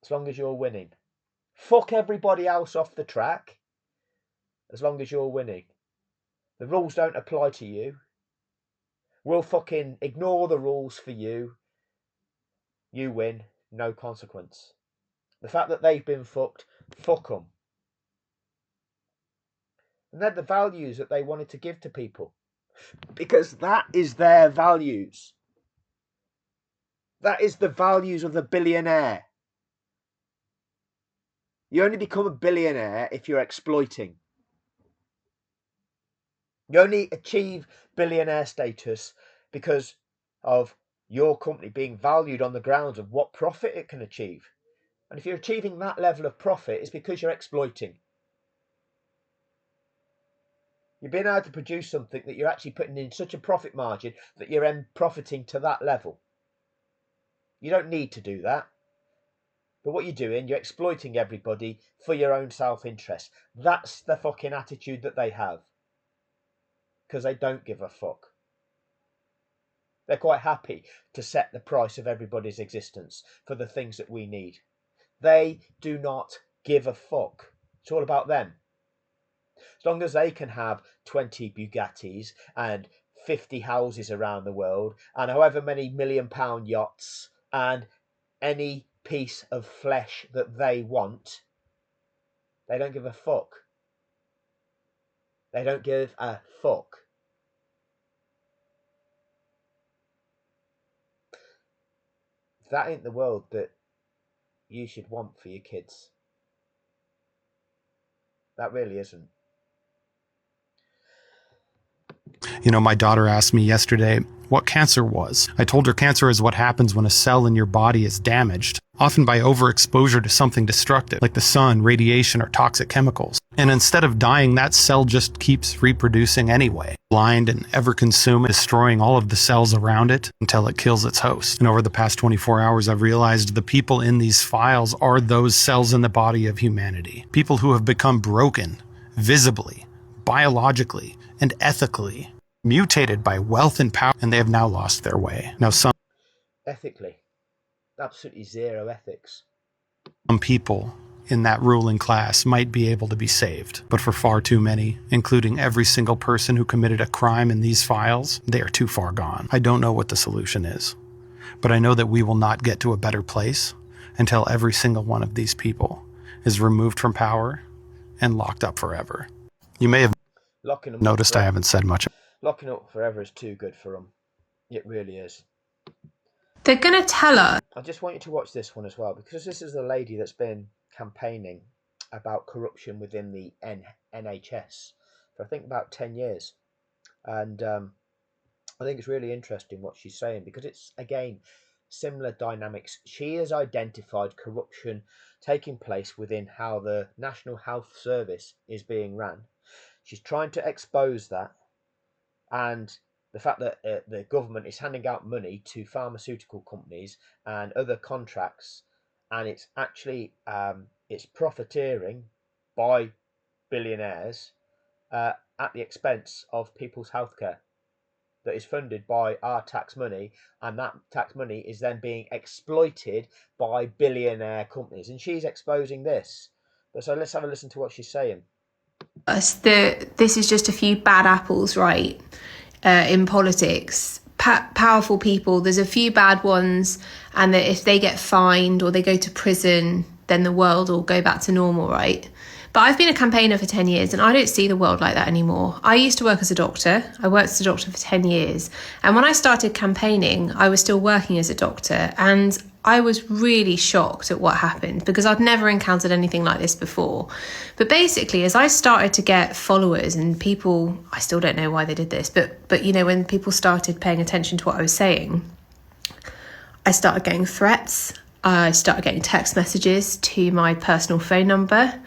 As long as you're winning. Fuck everybody else off the track. As long as you're winning. The rules don't apply to you. We'll fucking ignore the rules for you. You win. No consequence. The fact that they've been fucked, fuck them. And they're the values that they wanted to give to people. Because that is their values. That is the values of the billionaire. You only become a billionaire if you're exploiting. You only achieve billionaire status because of your company being valued on the grounds of what profit it can achieve. And if you're achieving that level of profit, it's because you're exploiting. You're being able to produce something that you're actually putting in such a profit margin that you're profiting to that level. You don't need to do that. But what you're doing, you're exploiting everybody for your own self-interest. That's the fucking attitude that they have. Because they don't give a fuck. They're quite happy to set the price of everybody's existence for the things that we need. They do not give a fuck. It's all about them. As long as they can have 20 Bugattis and 50 houses around the world and however many £1 million yachts and any piece of flesh that they want, they don't give a fuck. They don't give a fuck. That ain't the world that you should want for your kids. That really isn't. You know, my daughter asked me yesterday what cancer was. I told her cancer is what happens when a cell in your body is damaged, often by overexposure to something destructive, like the sun, radiation, or toxic chemicals. And instead of dying, that cell just keeps reproducing anyway, blind and ever-consuming, destroying all of the cells around it until it kills its host. And over the past 24 hours, I've realized the people in these files are those cells in the body of humanity. People who have become broken, visibly, biologically, and ethically, mutated by wealth and power, and they have now lost their way. Now, some Ethically, absolutely zero ethics. people in that ruling class might be able to be saved, but for far too many, including every single person who committed a crime in these files, they are too far gone. I don't know what the solution is, but I know that we will not get to a better place until every single one of these people is removed from power and locked up forever. You may have noticed I haven't said much. Locking up forever is too good for them. It really is. They're going to tell us. I just want you to watch this one as well, because this is a lady that's been campaigning about corruption within the NHS for I think about 10 years. And I think it's really interesting what she's saying, because it's, again, similar dynamics. She has identified corruption taking place within how the National Health Service is being run. She's trying to expose that, and the fact that the government is handing out money to pharmaceutical companies and other contracts, and it's actually it's profiteering by billionaires at the expense of people's healthcare that is funded by our tax money, and that tax money is then being exploited by billionaire companies, and she's exposing this. But so let's have a listen to what she's saying. This is just a few bad apples, right? In politics, powerful people, there's a few bad ones, and that if they get fined or they go to prison, then the world will go back to normal, right? But I've been a campaigner for 10 years and I don't see the world like that anymore. I used to work as a doctor. I worked as a doctor for 10 years. And when I started campaigning, I was still working as a doctor. And I was really shocked at what happened because I'd never encountered anything like this before. But basically, as I started to get followers and people, I still don't know why they did this, but you know, when people started paying attention to what I was saying, I started getting threats. I started getting text messages to my personal phone number.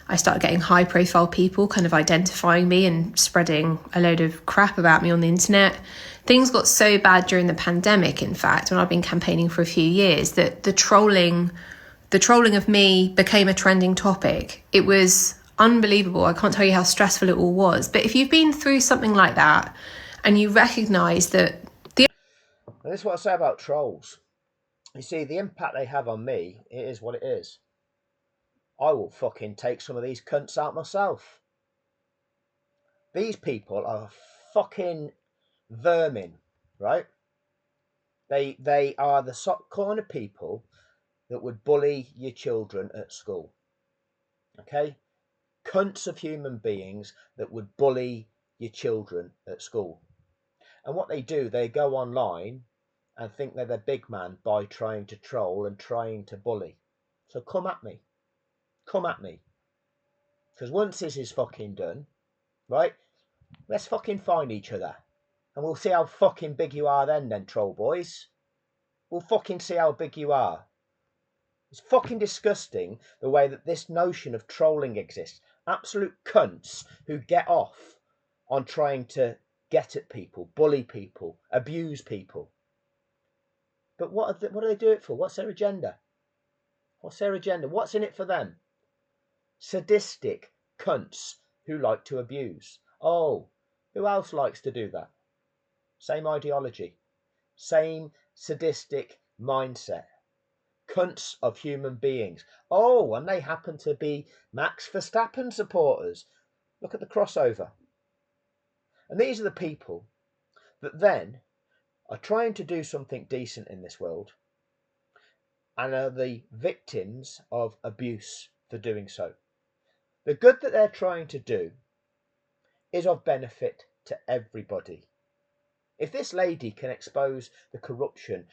I started getting high profile people kind of identifying me and spreading a load of crap about me on the internet. Things got so bad during the pandemic, in fact, when I've been campaigning for a few years, that the trolling of me became a trending topic. It was unbelievable. I can't tell you how stressful it all was. But if you've been through something like that and you recognise that and this is what I say about trolls. You see, the impact they have on me, it is what it is. I will fucking take some of these cunts out myself. These people are fucking vermin, right? They are the kind of people that would bully your children at school. Okay? Cunts of human beings that would bully your children at school. And what they do, they go online and think they're the big man by trying to troll and trying to bully. So come at me. Come at me. Because once this is fucking done, right, let's fucking find each other. And we'll see how fucking big you are then, troll boys. We'll fucking see how big you are. It's fucking disgusting the way that this notion of trolling exists. Absolute cunts who get off on trying to get at people, bully people, abuse people. But what do they do it for? What's their agenda? What's their agenda? What's in it for them? Sadistic cunts who like to abuse. Oh, who else likes to do that? Same ideology. Same sadistic mindset. Cunts of human beings. Oh, and they happen to be Max Verstappen supporters. Look at the crossover. And these are the people that then are trying to do something decent in this world and are the victims of abuse for doing so. The good that they're trying to do is of benefit to everybody. If this lady can expose the corruption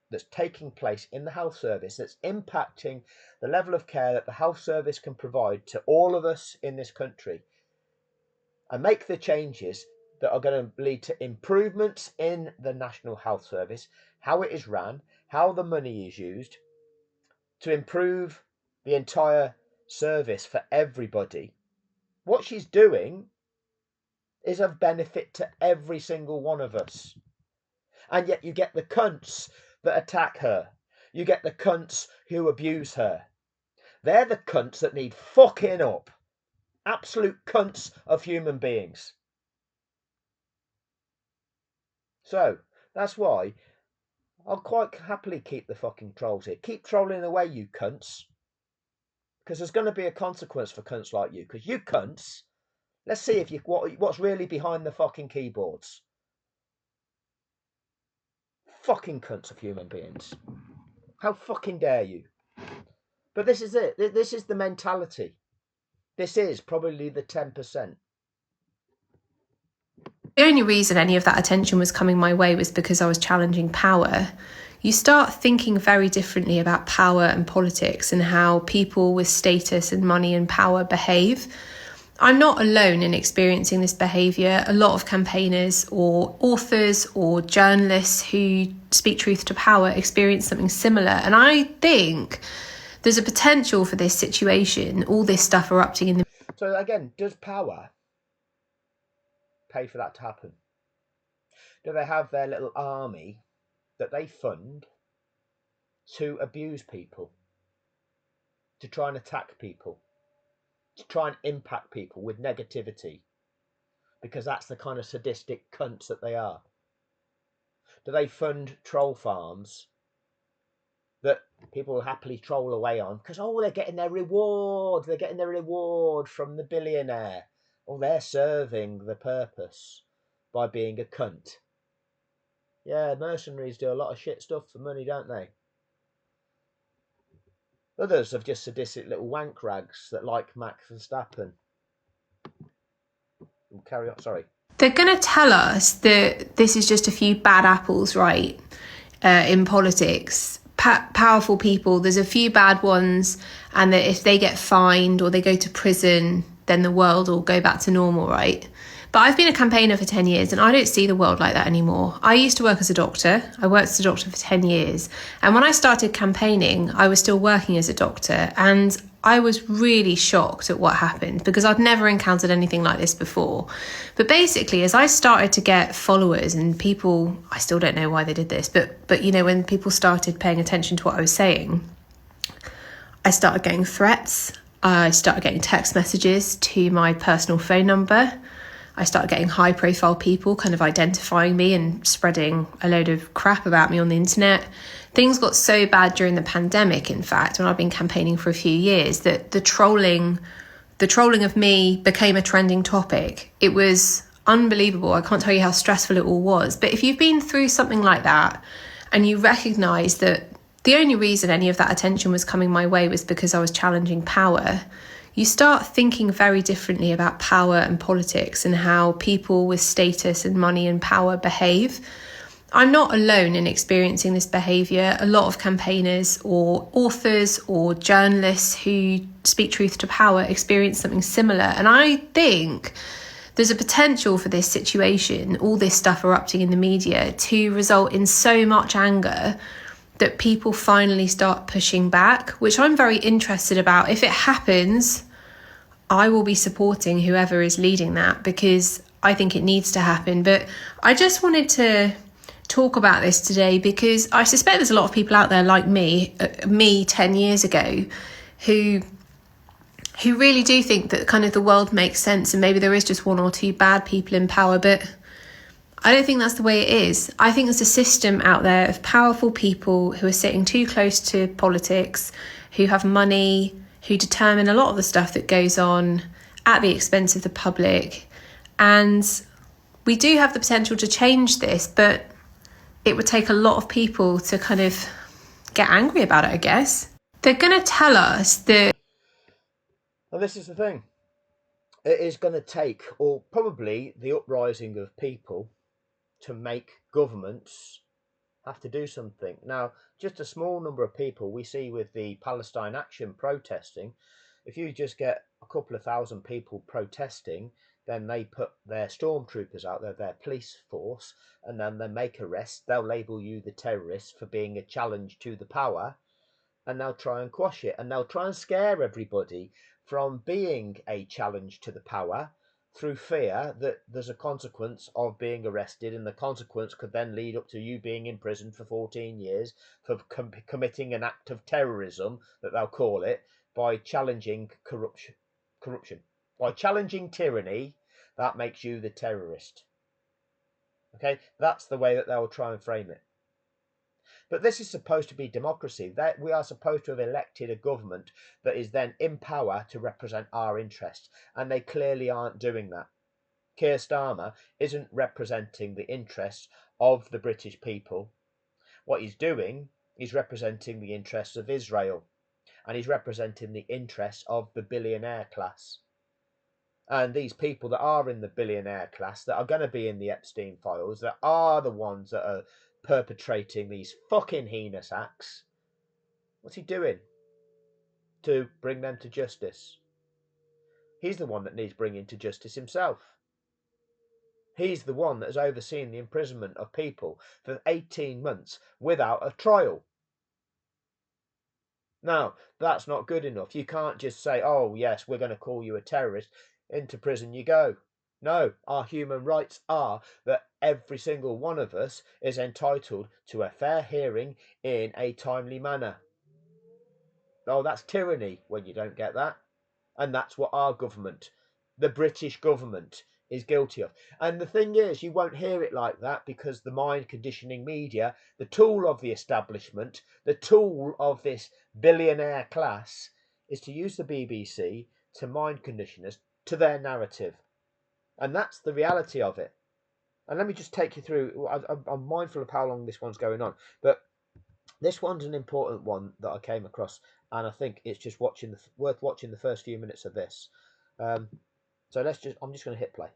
that's taking place in the health service, that's impacting the level of care that the health service can provide to all of us in this country, and make the changes that are going to lead to improvements in the National Health Service, how it is ran, how the money is used to improve the entire service for everybody, what she's doing is of benefit to every single one of us. And yet you get the cunts that attack her. You get the cunts who abuse her. They're the cunts that need fucking up. Absolute cunts of human beings. So, that's why I'll quite happily keep the fucking trolls here. Keep trolling away, you cunts. Because there's going to be a consequence for cunts like you. Because you cunts, let's see if what's really behind the fucking keyboards. Fucking cunts of human beings. How fucking dare you? But this is it. This is the mentality. This is probably the 10%. The only reason any of that attention was coming my way was because I was challenging power. You start thinking very differently about power and politics and how people with status and money and power behave. I'm not alone in experiencing this behaviour. A lot of campaigners or authors or journalists who speak truth to power experience something similar. And I think there's a potential for this situation, all this stuff erupting in the... So again, does power pay for that to happen? Do they have their little army that they fund to abuse people, to try and attack people, to try and impact people with negativity, because that's the kind of sadistic cunts that they are? Do they fund troll farms that people will happily troll away on because, oh, they're getting their reward, from the billionaire? Well, they're serving the purpose by being a cunt. Yeah, mercenaries do a lot of shit stuff for money, don't they? Others have just sadistic little wank rags that like Max Verstappen. We'll carry on, sorry. They're going to tell us that this is just a few bad apples, right? In politics. Powerful people, there's a few bad ones, and that if they get fined or they go to prison, then the world will go back to normal, right? But I've been a campaigner for 10 years and I don't see the world like that anymore. I used to work as a doctor. I worked as a doctor for 10 years. And when I started campaigning, I was still working as a doctor. And I was really shocked at what happened because I'd never encountered anything like this before. But basically, as I started to get followers and people, I still don't know why they did this, but you know, when people started paying attention to what I was saying, I started getting threats. I started getting text messages to my personal phone number. I started getting high profile people kind of identifying me and spreading a load of crap about me on the internet. Things got so bad during the pandemic, in fact, when I've been campaigning for a few years, that the trolling of me became a trending topic. It was unbelievable. I can't tell you how stressful it all was. But if you've been through something like that and you recognise that the only reason any of that attention was coming my way was because I was challenging power, you start thinking very differently about power and politics and how people with status and money and power behave. I'm not alone in experiencing this behaviour. A lot of campaigners or authors or journalists who speak truth to power experience something similar. And I think there's a potential for this situation, all this stuff erupting in the media, to result in so much anger that people finally start pushing back, which I'm very interested about. If it happens, I will be supporting whoever is leading that because I think it needs to happen. But I just wanted to talk about this today because I suspect there's a lot of people out there like me 10 years ago, who really do think that kind of the world makes sense and maybe there is just one or two bad people in power. But I don't think that's the way it is. I think there's a system out there of powerful people who are sitting too close to politics, who have money, who determine a lot of the stuff that goes on at the expense of the public. And we do have the potential to change this, but it would take a lot of people to kind of get angry about it, I guess. They're going to tell us that... Well, this is the thing. It is going to take, or probably the uprising of people to make governments have to do something. Now, just a small number of people we see with the Palestine Action protesting, if you just get a couple of thousand people protesting, then they put their stormtroopers out there, their police force, and then they make arrests. They'll label you the terrorist for being a challenge to the power, and they'll try and quash it, and they'll try and scare everybody from being a challenge to the power through fear that there's a consequence of being arrested, and the consequence could then lead up to you being in prison for 14 years for committing an act of terrorism, that they'll call it, by challenging corruption. By challenging tyranny, that makes you the terrorist. Okay, that's the way that they'll try and frame it. But this is supposed to be democracy. That we are supposed to have elected a government that is then in power to represent our interests, and they clearly aren't doing that. Keir Starmer isn't representing the interests of the British people. What he's doing is representing the interests of Israel, and he's representing the interests of the billionaire class. And these people that are in the billionaire class, that are going to be in the Epstein files, that are the ones that are perpetrating these fucking heinous acts, what's he doing to bring them to justice? He's the one that needs bringing to justice himself. He's the one that has overseen the imprisonment of people for 18 months without a trial. Now, that's not good enough. You can't just say, oh, yes, we're going to call you a terrorist. Into prison you go. No, our human rights are that every single one of us is entitled to a fair hearing in a timely manner. Oh, that's tyranny when you don't get that. And that's what our government, the British government, is guilty of. And the thing is, you won't hear it like that because the mind conditioning media, the tool of the establishment, the tool of this billionaire class, is to use the BBC to mind condition us to their narrative. And that's the reality of it. And let me just take you through. I'm mindful of how long this one's going on, but this one's an important one that I came across, and I think it's just worth watching the first few minutes of this. Um, so I'm just going to hit play.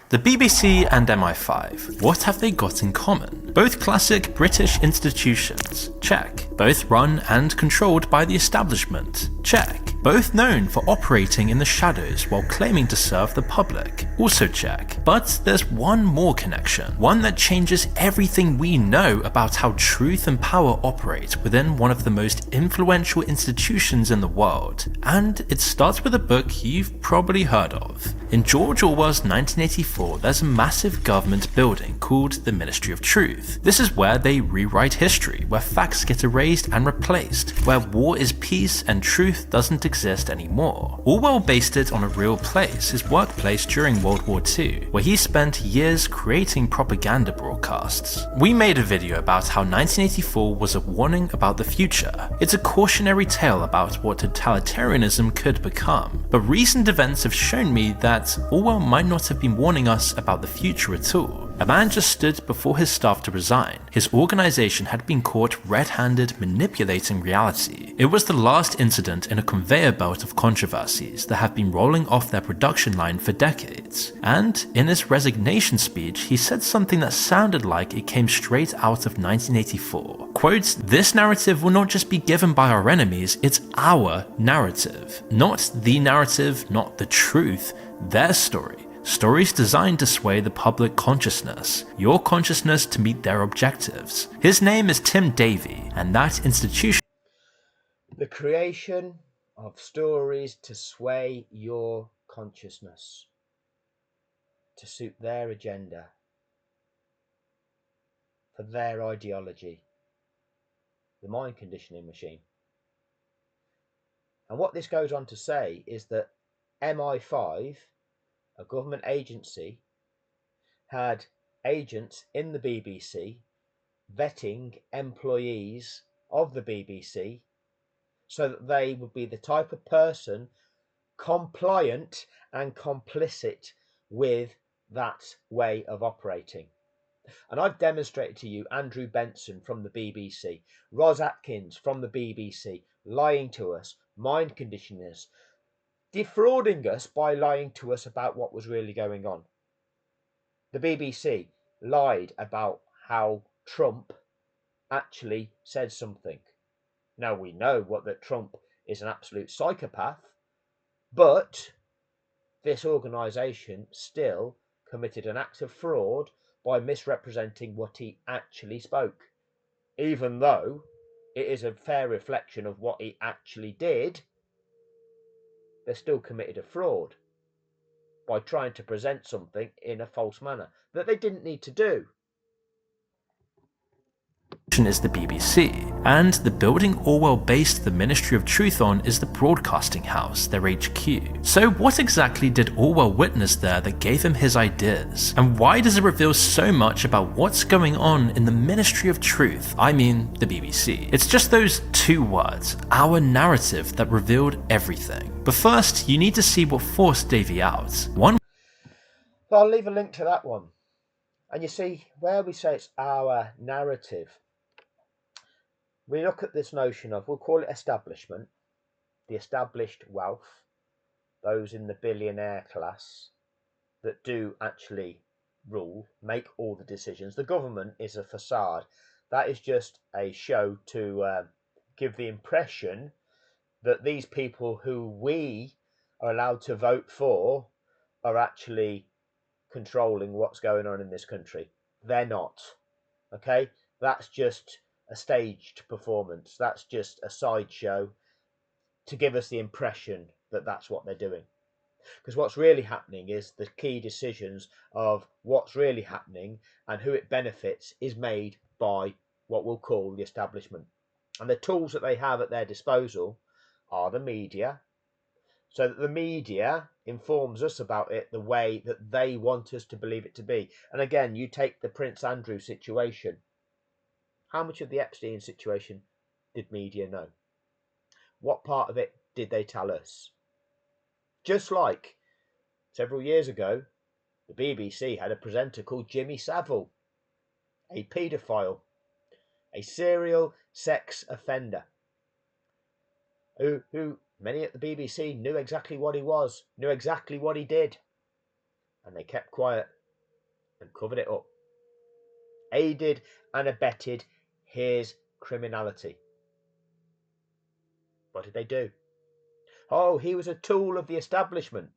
The BBC and MI5, what have they got in common? Both classic British institutions, check. Both run and controlled by the establishment, check. Both known for operating in the shadows while claiming to serve the public, also check. But there's one more connection, one that changes everything we know about how truth and power operate within one of the most influential institutions in the world. And it starts with a book you've probably heard of. In George Orwell's 1984, there's a massive government building called the Ministry of Truth. This is where they rewrite history, where facts get erased and replaced, where war is peace and truth doesn't exist anymore. Orwell based it on a real place, his workplace during World War II, where he spent years creating propaganda broadcasts. We made a video about how 1984 was a warning about the future. It's a cautionary tale about what totalitarianism could become. But recent events have shown me that Orwell might not have been warning us about the future at all. A man just stood before his staff to resign. His organization had been caught red-handed manipulating reality. It was the last incident in a conveyor belt of controversies that have been rolling off their production line for decades. And in his resignation speech, he said something that sounded like it came straight out of 1984. Quote, "This narrative will not just be given by our enemies, it's our narrative. Not the narrative, not the truth, their story. Stories designed to sway the public consciousness, your consciousness to meet their objectives." His name is Tim Davie, and that institution... The creation of stories to sway your consciousness, to suit their agenda, for their ideology. The mind conditioning machine. And what this goes on to say is that MI5, a government agency, had agents in the BBC vetting employees of the BBC so that they would be the type of person compliant and complicit with that way of operating. And I've demonstrated to you Andrew Benson from the BBC, Ros Atkins from the BBC, lying to us, mind conditioning us, defrauding us by lying to us about what was really going on. The BBC lied about how Trump actually said something. Now we know that Trump is an absolute psychopath, but this organisation still committed an act of fraud by misrepresenting what he actually spoke, even though it is a fair reflection of what he actually did. They still committed a fraud by trying to present something in a false manner that they didn't need to do. Is the BBC, and the building Orwell based the Ministry of Truth on is the Broadcasting House, their HQ. So what exactly did Orwell witness there that gave him his ideas? And why does it reveal so much about what's going on in the Ministry of Truth? I mean, the BBC. It's just those two words, our narrative, that revealed everything. But first, you need to see what forced Davey out. So I'll leave a link to that one. And you see, where we say it's our narrative, we look at this notion of, we'll call it establishment, the established wealth, those in the billionaire class that do actually rule, make all the decisions. The government is a facade. That is just a show to give the impression that these people who we are allowed to vote for are actually controlling what's going on in this country. They're not. Okay? That's just a staged performance. That's just a sideshow to give us the impression that that's what they're doing. Because what's really happening is the key decisions of what's really happening and who it benefits is made by what we'll call the establishment. And the tools that they have at their disposal are the media, so that the media informs us about it the way that they want us to believe it to be. And again, you take the Prince Andrew situation. How much of the Epstein situation did media know? What part of it did they tell us? Just like several years ago, the BBC had a presenter called Jimmy Savile, a paedophile, a serial sex offender, who many at the BBC knew exactly what he was, knew exactly what he did, and they kept quiet and covered it up, aided and abetted his criminality. What did they do? Oh, he was a tool of the establishment.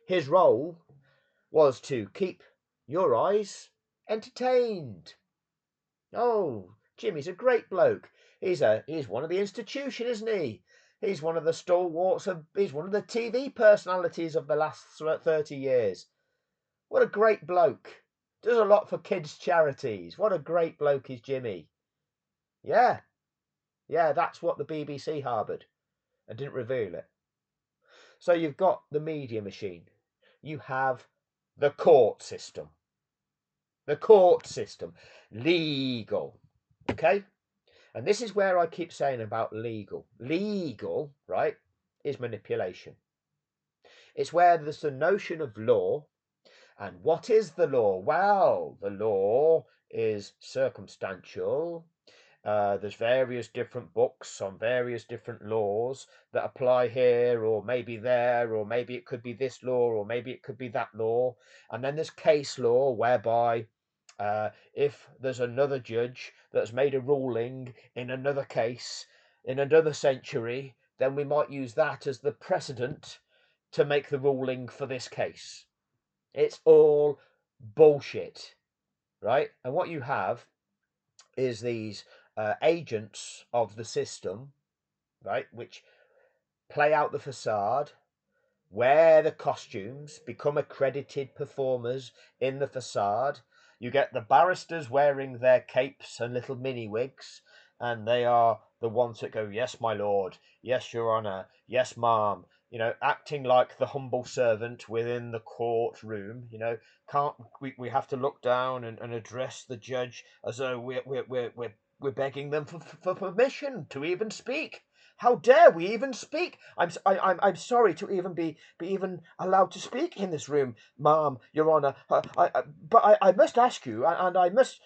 His role was to keep your eyes entertained. Oh, Jimmy's a great bloke. He's one of the institution, isn't he? He's one of the stalwarts he's one of the TV personalities of the last 30 years. What a great bloke. Does a lot for kids' charities. What a great bloke is Jimmy. Yeah, that's what the BBC harboured and didn't reveal it. So you've got the media machine. You have the court system. The court system. Legal. Okay? And this is where I keep saying about legal. Legal, right, is manipulation. It's where there's the notion of law. And what is the law? Well, the law is circumstantial. There's various different books on various different laws that apply here or maybe there, or maybe it could be this law or maybe it could be that law. And then there's case law, whereby if there's another judge that's made a ruling in another case in another century, then we might use that as the precedent to make the ruling for this case. It's all bullshit, right? And what you have is these agents of the system, right, which play out the facade, wear the costumes, become accredited performers in the facade. You get the barristers wearing their capes and little mini wigs, and they are the ones that go, yes, my lord, yes, your honour, yes, ma'am, acting like the humble servant within the courtroom. Can't we have to look down and address the judge as though we're begging them for permission to even speak. How dare we even speak? I'm sorry to even be even allowed to speak in this room, ma'am, Your Honour. But I must ask you, and I must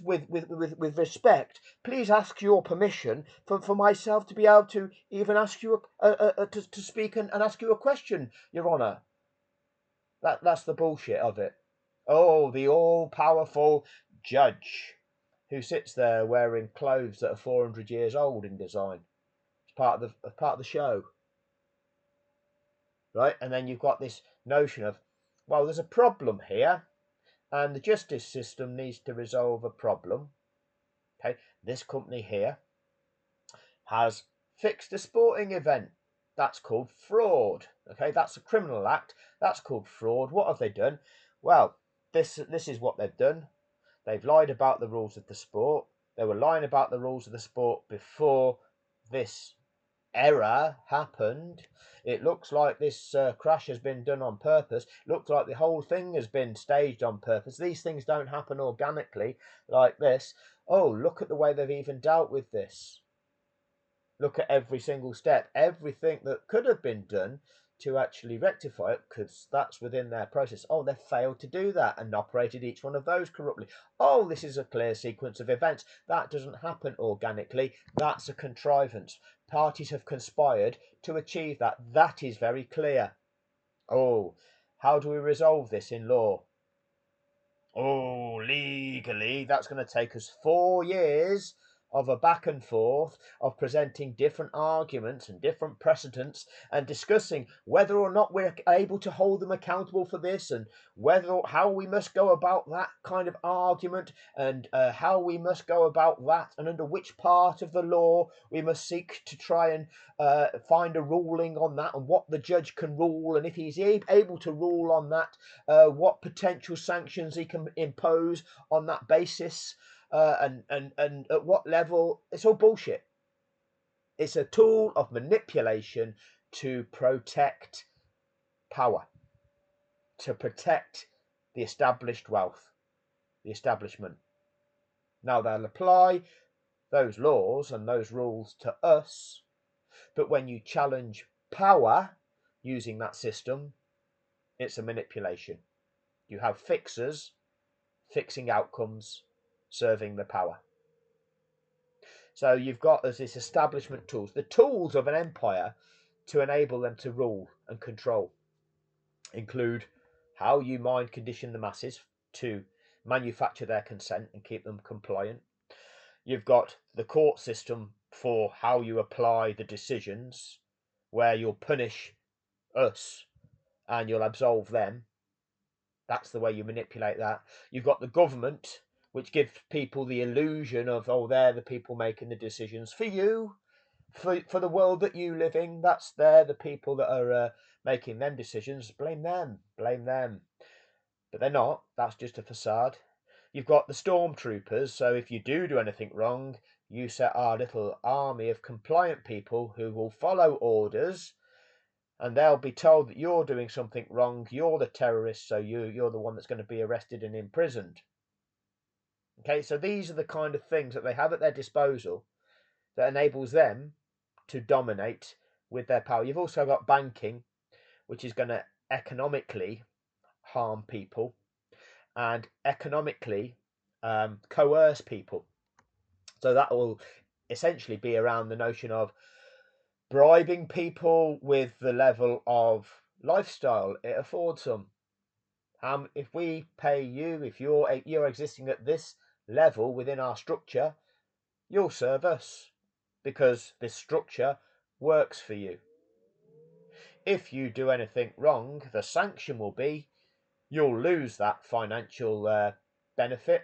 with respect, please ask your permission for myself to be able to even ask you to speak and ask you a question, Your Honour. That's the bullshit of it. Oh, the all-powerful judge who sits there wearing clothes that are 400 years old in design. It's part of the show, right? And then you've got this notion of, well, there's a problem here, and the justice system needs to resolve a problem. Okay, this company here has fixed a sporting event. That's called fraud. Okay, that's a criminal act. That's called fraud. What have they done? Well, this is what they've done. They've lied about the rules of the sport. They were lying about the rules of the sport before this error happened. It looks like this crash has been done on purpose. Looks like the whole thing has been staged on purpose. These things don't happen organically like this. Oh, look at the way they've even dealt with this. Look at every single step, everything that could have been done to actually rectify it, because that's within their process. Oh, they've failed to do that and operated each one of those corruptly. Oh, this is a clear sequence of events. That doesn't happen organically. That's a contrivance. Parties have conspired to achieve that. That is very clear. Oh, how do we resolve this in law? Oh, legally, that's going to take us 4 years of a back and forth of presenting different arguments and different precedents and discussing whether or not we're able to hold them accountable for this, and how we must go about that kind of argument, and how we must go about that, and under which part of the law we must seek to try and find a ruling on that, and what the judge can rule, and if he's able to rule on that, what potential sanctions he can impose on that basis, and at what level. It's all bullshit. It's a tool of manipulation to protect power, to protect the established wealth, the establishment. Now they'll apply those laws and those rules to us, but when you challenge power using that system, it's a manipulation. You have fixers fixing outcomes, serving the power. So you've got as this establishment tools, the tools of an empire to enable them to rule and control, include how you mind condition the masses to manufacture their consent and keep them compliant. You've got the court system for how you apply the decisions, where you'll punish us and you'll absolve them. That's the way you manipulate that. You've got the government, which gives people the illusion of, oh, they're the people making the decisions for you, for the world that you live in. They're the people that are making them decisions. Blame them. But they're not. That's just a facade. You've got the stormtroopers. So if you do anything wrong, you set our little army of compliant people who will follow orders, and they'll be told that you're doing something wrong, you're the terrorist, so you're the one that's going to be arrested and imprisoned. Okay, so these are the kind of things that they have at their disposal that enables them to dominate with their power. You've also got banking, which is going to economically harm people and economically coerce people. So that will essentially be around the notion of bribing people with the level of lifestyle it affords them. If we pay you, if you're existing at this level within our structure, you'll serve us because this structure works for you. If you do anything wrong, the sanction will be you'll lose that financial benefit.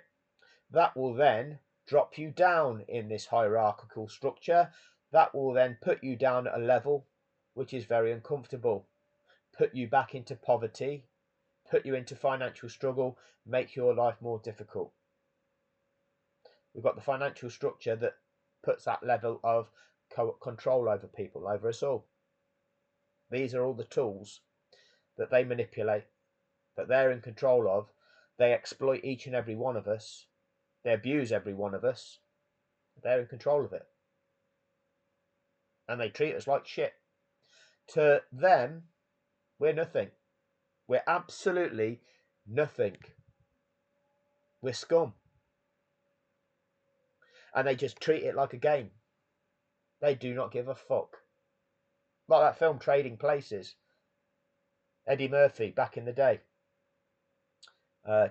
That will then drop you down in this hierarchical structure. That will then put you down at a level which is very uncomfortable, put you back into poverty, put you into financial struggle, make your life more difficult. We've got the financial structure that puts that level of control over people, over us all. These are all the tools that they manipulate, that they're in control of. They exploit each and every one of us. They abuse every one of us. They're in control of it. And they treat us like shit. To them, we're nothing. We're absolutely nothing. We're scum. And they just treat it like a game. They do not give a fuck. Like that film Trading Places. Eddie Murphy back in the day.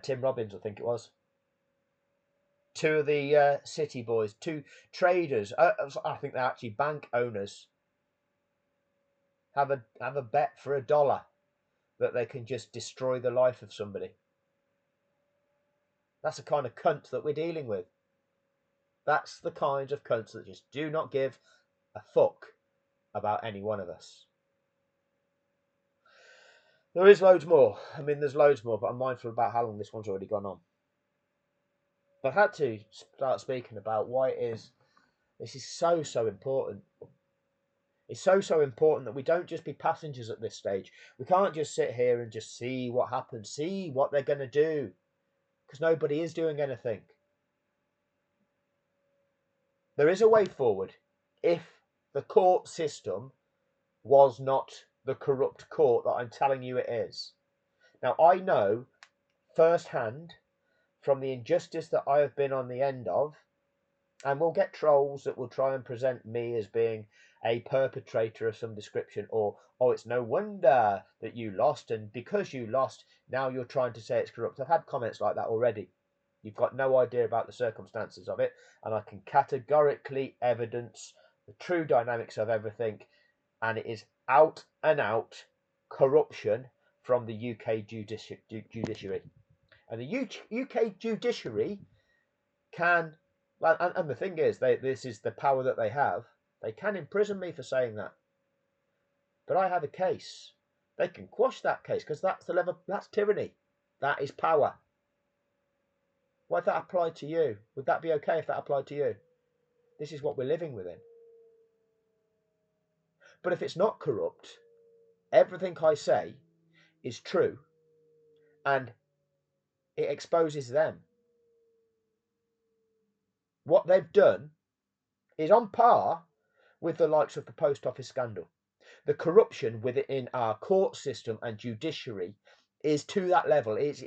Tim Robbins, I think it was. Two of the city boys, two traders. I think they're actually bank owners. Have a bet for $1 that they can just destroy the life of somebody. That's the kind of cunt that we're dealing with. That's the kinds of cunts that just do not give a fuck about any one of us. There is loads more. I mean, there's loads more, but I'm mindful about how long this one's already gone on. But I had to start speaking about why this is so important. It's so important that we don't just be passengers at this stage. We can't just sit here and just see what happens, see what they're going to do, because nobody is doing anything. There is a way forward if the court system was not the corrupt court that I'm telling you it is. Now, I know firsthand from the injustice that I have been on the end of, and we'll get trolls that will try and present me as being a perpetrator of some description, or, oh, it's no wonder that you lost, and because you lost, now you're trying to say it's corrupt. I've had comments like that already. You've got no idea about the circumstances of it, and I can categorically evidence the true dynamics of everything, and it is out and out corruption from the UK judiciary. And the UK judiciary can, and the thing is, this is the power that they have. They can imprison me for saying that, but I have a case. They can quash that case because that's the level. That's tyranny. That is power. What if that applied to you? Would that be okay if that applied to you? This is what we're living within. But if it's not corrupt, everything I say is true, and it exposes them. What they've done is on par with the likes of the post office scandal. The corruption within our court system and judiciary is to that level. It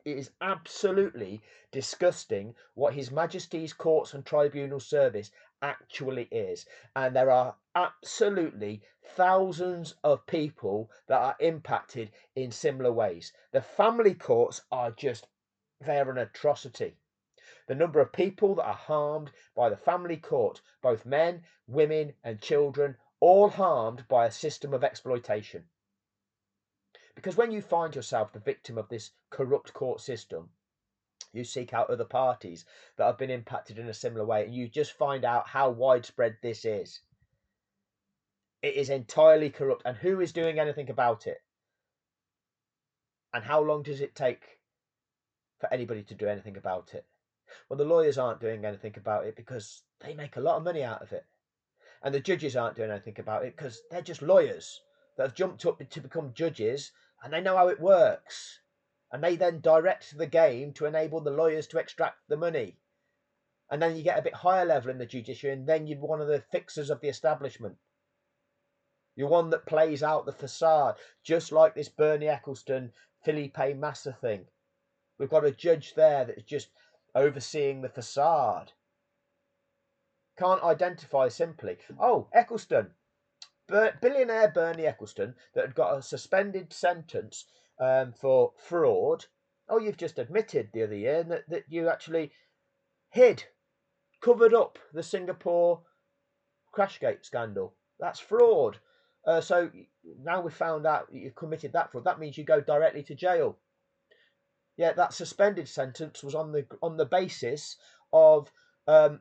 is absolutely disgusting what His Majesty's Courts and Tribunal Service actually is. And there are absolutely thousands of people that are impacted in similar ways. The family courts are just, they're an atrocity. The number of people that are harmed by the family court, both men, women, and children, all harmed by a system of exploitation. Because when you find yourself the victim of this corrupt court system, you seek out other parties that have been impacted in a similar way, and you just find out how widespread this is. It is entirely corrupt, and who is doing anything about it? And how long does it take for anybody to do anything about it? Well, the lawyers aren't doing anything about it because they make a lot of money out of it. And the judges aren't doing anything about it because they're just lawyers that have jumped up to become judges, and they know how it works. And they then direct the game to enable the lawyers to extract the money. And then you get a bit higher level in the judiciary, and then you're one of the fixers of the establishment. You're one that plays out the facade, just like this Bernie Ecclestone, Felipe Massa thing. We've got a judge there that's just overseeing the facade. Can't identify simply, oh, Ecclestone, billionaire Bernie Ecclestone, that had got a suspended sentence for fraud. Oh, you've just admitted the other year that you actually covered up the Singapore Crashgate scandal. That's fraud. So now we've found out that you've committed that fraud. That means you go directly to jail. Yeah, that suspended sentence was on the basis of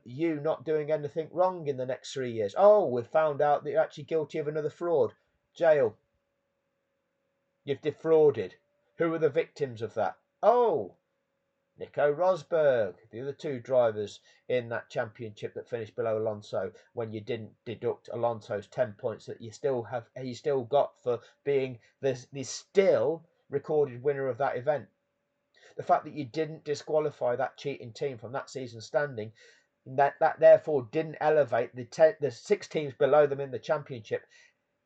you not doing anything wrong in the next 3 years. Oh, we've found out that you're actually guilty of another fraud. Jail. You've defrauded. Who are the victims of that? Oh, Nico Rosberg, the other two drivers in that championship that finished below Alonso, when you didn't deduct Alonso's 10 points that you still got for being the still recorded winner of that event. The fact that you didn't disqualify that cheating team from that season's standing, that therefore didn't elevate the 6 teams below them in the championship,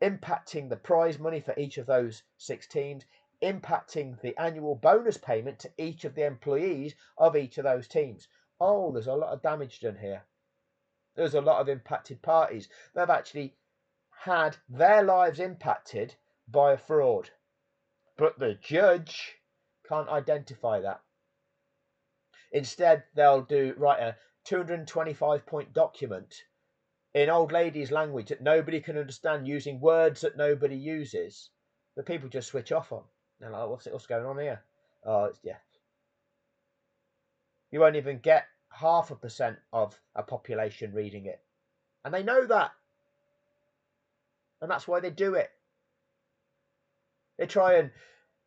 impacting the prize money for each of those 6 teams, impacting the annual bonus payment to each of the employees of each of those teams. Oh, there's a lot of damage done here. There's a lot of impacted parties. They've actually had their lives impacted by a fraud. But the judge can't identify that. Instead, they'll write a 225-point document in old ladies' language that nobody can understand, using words that nobody uses, the people just switch off on. They're like, what's going on here? Oh, yeah. You won't even get 0.5% of a population reading it. And they know that. And that's why they do it. They try and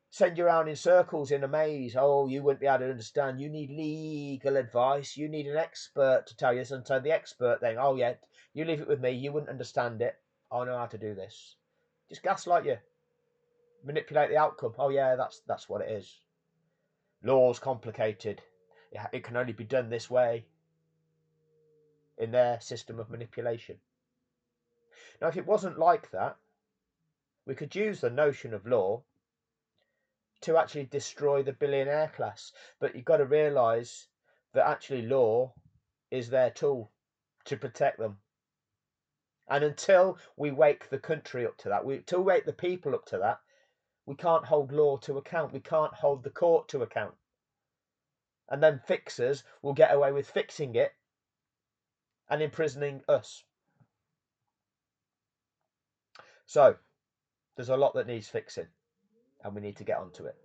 send you around in circles in a maze. Oh, you wouldn't be able to understand. You need legal advice. You need an expert to tell you. And so the expert then, oh yeah, you leave it with me. You wouldn't understand it. I know how to do this. Just gaslight you. Manipulate the outcome. Oh yeah, that's what it is. Law's complicated. It can only be done this way in their system of manipulation. Now, if it wasn't like that, we could use the notion of law to actually destroy the billionaire class. But you've got to realise that actually law is their tool to protect them. And until we wake the country up to that, until we wake the people up to that, we can't hold law to account. We can't hold the court to account. And then fixers will get away with fixing it and imprisoning us. So, there's a lot that needs fixing, and we need to get onto it.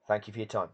Thank you for your time.